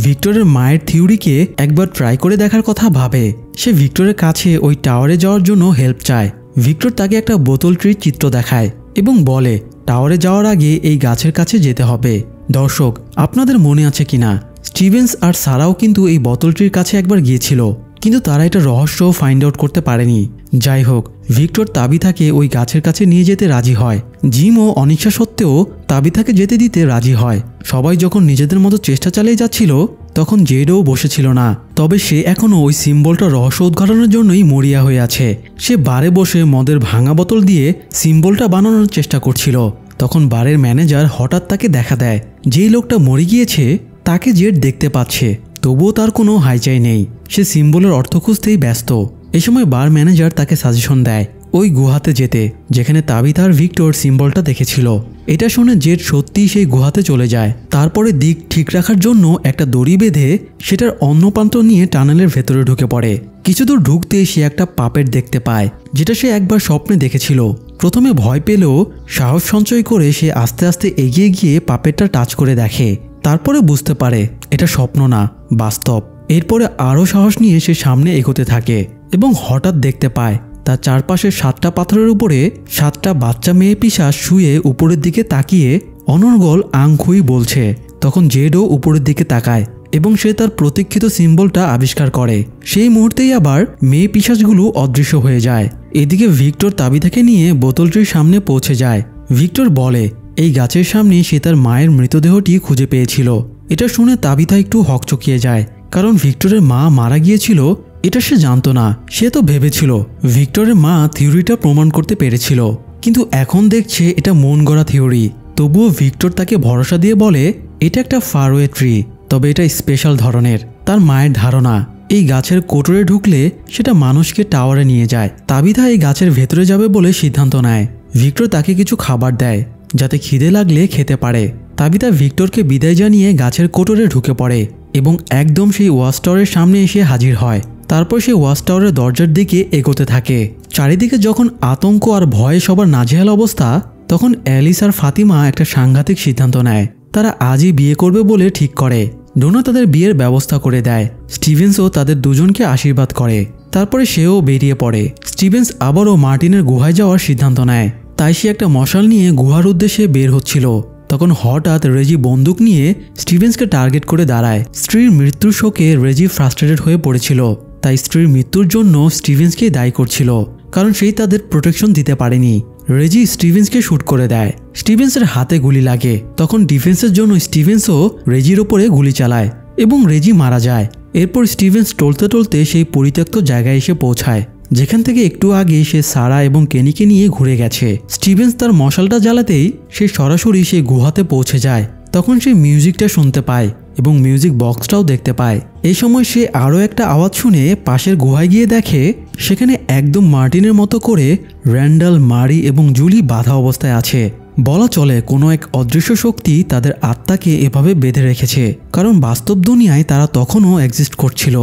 ভিক্টরের মায়ের থিওরিকে একবার ট্রাই করে দেখার কথা ভাবে। সে ভিক্টরের কাছে ওই টাওয়ারে যাওয়ার জন্য হেল্প চায়। ভিক্টর তাকে একটা বোতল ট্রির চিত্র দেখায় এবং বলে টাওয়ারে যাওয়ার আগে এই গাছের কাছে যেতে হবে। দর্শক, আপনাদের মনে আছে কিনা স্টিভেন্স আর সারাও কিন্তু এই বোতলটির কাছে একবার গিয়েছিল, কিন্তু তারা এটা রহস্য ফাইন্ড আউট করতে পারেনি। যাই হোক, ভিক্টর তাবিথাকে ওই গাছের কাছে নিয়ে যেতে রাজি হয়। জিমও অনিচ্ছা সত্ত্বেও তাবিথাকে যেতে দিতে রাজি হয়। সবাই যখন নিজেদের মতো চেষ্টা চালিয়ে যাচ্ছিল তখন জেডও বসেছিল না, তবে সে এখনও ওই সিম্বলটা রহস্য উদ্ঘাটনের জন্যই মরিয়া হয়ে আছে। সে বারে বসে মদের ভাঙা বোতল দিয়ে সিম্বলটা বানানোর চেষ্টা করছিল। তখন বারের ম্যানেজার হঠাৎ তাকে দেখা দেয়। যেই লোকটা মরে গিয়েছে তাকে জেড দেখতে পাচ্ছে, তবুও তার কোনো হাইচাই নেই। সে সিম্বলের অর্থ খুঁজতেই ব্যস্ত। এই সময় বার ম্যানেজার তাকে সাজেশন দেয় ওই গুহাতে যেতে, যেখানে তাবিথা আর ভিক্টর সিম্বলটা দেখেছিল। এটা শুনে জেড সত্যিই সেই গুহাতে চলে যায়। তারপরে দিক ঠিক রাখার জন্য একটা দড়ি বেঁধে সেটার অন্য প্রান্ত নিয়ে টানেলের ভেতরে ঢুকে পড়ে। কিছু দূর ঢুকতেই সে একটা পাপেট দেখতে পায়, যেটা সে একবার স্বপ্নে দেখেছিল। প্রথমে ভয় পেলেও সাহস সঞ্চয় করে সে আস্তে আস্তে এগিয়ে গিয়ে পাপেটটা টাচ করে দেখে। তারপরে বুঝতে পারে এটা স্বপ্ন না, বাস্তব। এরপরে আরও সাহস নিয়ে সে সামনে এগোতে থাকে এবং হঠাৎ দেখতে পায় তার চারপাশে 7টা পাথরের উপরে 7টা বাচ্চা মেয়ে পিশাচ শুয়ে উপরের দিকে তাকিয়ে অনর্গল আংখুই বলছে। তখন জেডও উপরের দিকে তাকায় এবং সে তার প্রতীক্ষিত সিম্বলটা আবিষ্কার করে। সেই মুহূর্তেই আবার মেয়ে পিশাচগুলো অদৃশ্য হয়ে যায়। এদিকে ভিক্টর তাবিথাকে নিয়ে বোতলটির সামনে পৌঁছে যায়। ভিক্টর বলে এই গাছের সামনে সে তার মায়ের মৃতদেহটি খুঁজে পেয়েছিল। এটা শুনে তাবিথা একটু হকচকিয়ে যায়, কারণ ভিক্টরের মা মারা গিয়েছিল এটা সে জানতো না। সে তো ভেবেছিল ভিক্টরের মা থিওরিটা প্রমাণ করতে পেরেছিল, কিন্তু এখন দেখছে এটা মন গড়া থিওরি। তবুও ভিক্টর তাকে ভরসা দিয়ে বলে এটা একটা ফারওয়ে ট্রি, তবে এটা স্পেশাল ধরনের। তার মায়ের ধারণা এই গাছের কোটরে ঢুকলে সেটা মানুষকে টাওয়ারে নিয়ে যায়। তাবিথা এই গাছের ভেতরে যাবে বলে সিদ্ধান্ত নেয়। ভিক্টর তাকে কিছু খাবার দেয় যাতে খিদে লাগলে খেতে পারে। তাবিথা ভিক্টরকে বিদায় জানিয়ে গাছের কোটরে ঢুকে পড়ে এবং একদম সেই ওয়াচ টাওয়ারের সামনে এসে হাজির হয়। তারপর সে ওয়াচ টাওয়ারের দরজার দিকে এগোতে থাকে। চারিদিকে যখন আতঙ্ক আর ভয়ে সবার নাজেহাল অবস্থা, তখন অ্যালিস আর ফাতিমা একটা সাংঘাতিক সিদ্ধান্ত নেয়। তারা আজই বিয়ে করবে বলে ঠিক করে। ডোনা তাদের বিয়ের ব্যবস্থা করে দেয়। স্টিভেন্সও তাদের দুজনকে আশীর্বাদ করে। তারপরে সেও বেরিয়ে পড়ে। স্টিভেন্স আবারও মার্টিনের গুহায় যাওয়ার সিদ্ধান্ত নেয়, তাই সে একটা মশাল নিয়ে গুহার উদ্দেশ্যে বের হচ্ছিল। তখন হঠাৎ রেজি বন্দুক নিয়ে স্টিভেন্সকে টার্গেট করে দাঁড়ায়। স্ত্রীর মৃত্যুর শোকে রেজি ফ্রাস্ট্রেটেড হয়ে পড়েছিল, তাই স্ত্রীর মৃত্যুর জন্য স্টিভেন্সকেই দায়ী করছিল, কারণ সেই তাদের প্রোটেকশন দিতে পারেনি। রেজি স্টিভেন্সকে শ্যুট করে দেয়। স্টিভেন্সের হাতে গুলি লাগে। তখন ডিফেন্সের জন্য স্টিভেন্সও রেজির ওপরে গুলি চালায় এবং রেজি মারা যায়। এরপর স্টিভেন্স টলতে টলতে সেই পরিত্যক্ত জায়গায় এসে পৌঁছায়, যেখান থেকে একটু আগে সে সারা এবং কেনিকে নিয়ে ঘুরে গেছে। স্টিভেন্স তার মশালটা জ্বালাতেই সে সরাসরি সেই গুহাতে পৌঁছে যায়। তখন সে মিউজিকটা শুনতে পায় এবং মিউজিক বক্সটাও দেখতে পায়। এই সময় সে আরও একটা আওয়াজ শুনে পাশের গুহায় গিয়ে দেখে সেখানে একদম মার্টিনের মতো করে র্যান্ডাল, মারি এবং জুলি বাঁধা অবস্থায় আছে। বলা চলে কোনো এক অদৃশ্য শক্তি তাদের আত্মাকে এভাবে বেঁধে রেখেছে, কারণ বাস্তব দুনিয়ায় তারা তখনও এক্সিস্ট করছিল।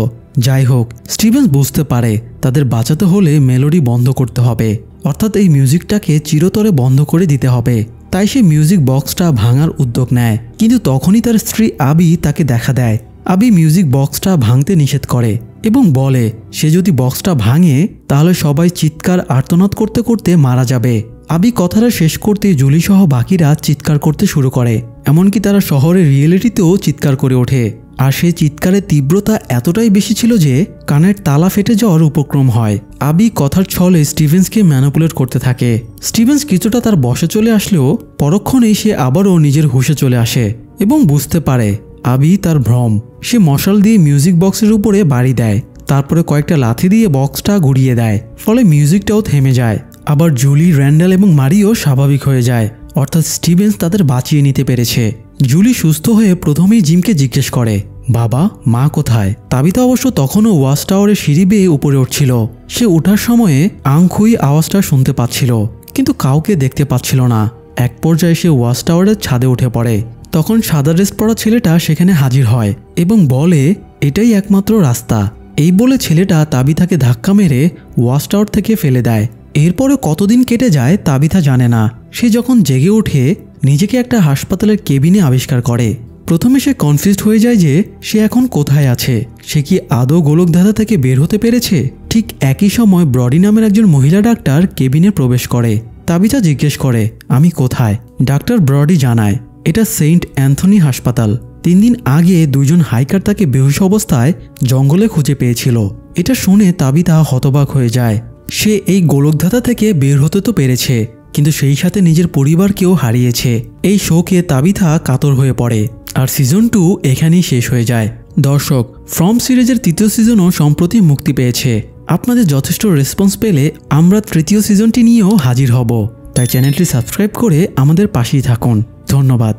যাই হোক, স্টিভেন্স বুঝতে পারে তাদের বাঁচাতে হলে মেলোডি বন্ধ করতে হবে, অর্থাৎ এই মিউজিকটাকে চিরতরে বন্ধ করে দিতে হবে। তাই সে মিউজিক বক্সটা ভাঙার উদ্যোগ নেয়, কিন্তু তখনই তার স্ত্রী আবি তাকে দেখা দেয়। আবি মিউজিক বক্সটা ভাঙতে নিষেধ করে এবং বলে সে যদি বক্সটা ভাঙে তাহলে সবাই চিৎকার আর্তনাদ করতে করতে মারা যাবে। আবি কথাটা শেষ করতে জুলি সহ বাকিরা চিৎকার করতে শুরু করে, এমনকি তারা শহরের রিয়েলিটিতেও চিৎকার করে ওঠে। আর সেই চিৎকারের তীব্রতা এতটাই বেশি ছিল যে কানের তালা ফেটে যাওয়ার উপক্রম হয়। আবি কথার ছলে স্টিভেন্সকে ম্যানিপুলেট করতে থাকে। স্টিভেন্স কিছুটা তার বশে চলে আসলেও পরক্ষণেই সে আবারও নিজের হুঁশে চলে আসে এবং বুঝতে পারে আবি তার ভ্রম। সে মশাল দিয়ে মিউজিক বক্সের উপরে বাড়ি দেয়, তারপরে কয়েকটা লাথি দিয়ে বক্সটা ঘুরিয়ে দেয়, ফলে মিউজিকটাও থেমে যায়। আবার জুলি, র্যান্ডাল এবং মারিও স্বাভাবিক হয়ে যায়, অর্থাৎ স্টিভেন্স তাদের বাঁচিয়ে নিতে পেরেছে। জুলি সুস্থ হয়ে প্রথমেই জিমকে জিজ্ঞেস করে, বাবা, মা কোথায়? তাবিতা অবশ্য তখনও ওয়াচ টাওয়ারের সিঁড়ি বেয়ে উপরে উঠছিল। সে ওঠার সময়ে আংখুই আওয়াজটা শুনতে পাচ্ছিল, কিন্তু কাউকে দেখতে পাচ্ছিল না। এক পর্যায়ে সে ওয়াচ টাওয়ারের ছাদে উঠে পড়ে। তখন সাদা ড্রেস পরা ছেলেটা সেখানে হাজির হয় এবং বলে এটাই একমাত্র রাস্তা। এই বলে ছেলেটা তাবিথাকে ধাক্কা মেরে ওয়াচ টাওয়ার থেকে ফেলে দেয়। এরপরে কতদিন কেটে যায় তাবিথা জানে না। সে যখন জেগে ওঠে নিজেকে একটা হাসপাতালের কেবিনে আবিষ্কার করে। প্রথমে সে কনফিউজড হয়ে যায় যে সে এখন কোথায় আছে। সে কি আদৌ গোলকধাঁধা থেকে বের হতে পেরেছে? ঠিক একই সময় ব্রডি নামের একজন মহিলা ডাক্তার কেবিনে প্রবেশ করে। তাবিথা জিজ্ঞেস করে, আমি কোথায়? ডাক্তার ব্রডি জানায় এটা সেন্ট অ্যান্থনি হাসপাতাল। 3 দিন আগে দুইজন হাইকার তাকে বেহুশ অবস্থায় জঙ্গলে খুঁজে পেয়েছিল। এটা শুনে তাবিথা হতবাক হয়ে যায়। সে এই গোলকধাঁধা থেকে বের হতে তো পেরেছে, কিন্তু সেই সাথে নিজের পরিবারকেও হারিয়েছে। এই শোকে তাবিথা কাতর হয়ে পড়ে, আর সিজন 2 এখানেই শেষ হয়ে যায়। দর্শক, ফ্রম সিরিজের 3য় সিজনও সম্প্রতি মুক্তি পেয়েছে। আপনাদের যথেষ্ট রেসপন্স পেলে আমরা 3য় সিজনটি নিয়েও হাজির হব, তাই চ্যানেলটি সাবস্ক্রাইব করে আমাদের পাশেই থাকুন। ধন্যবাদ।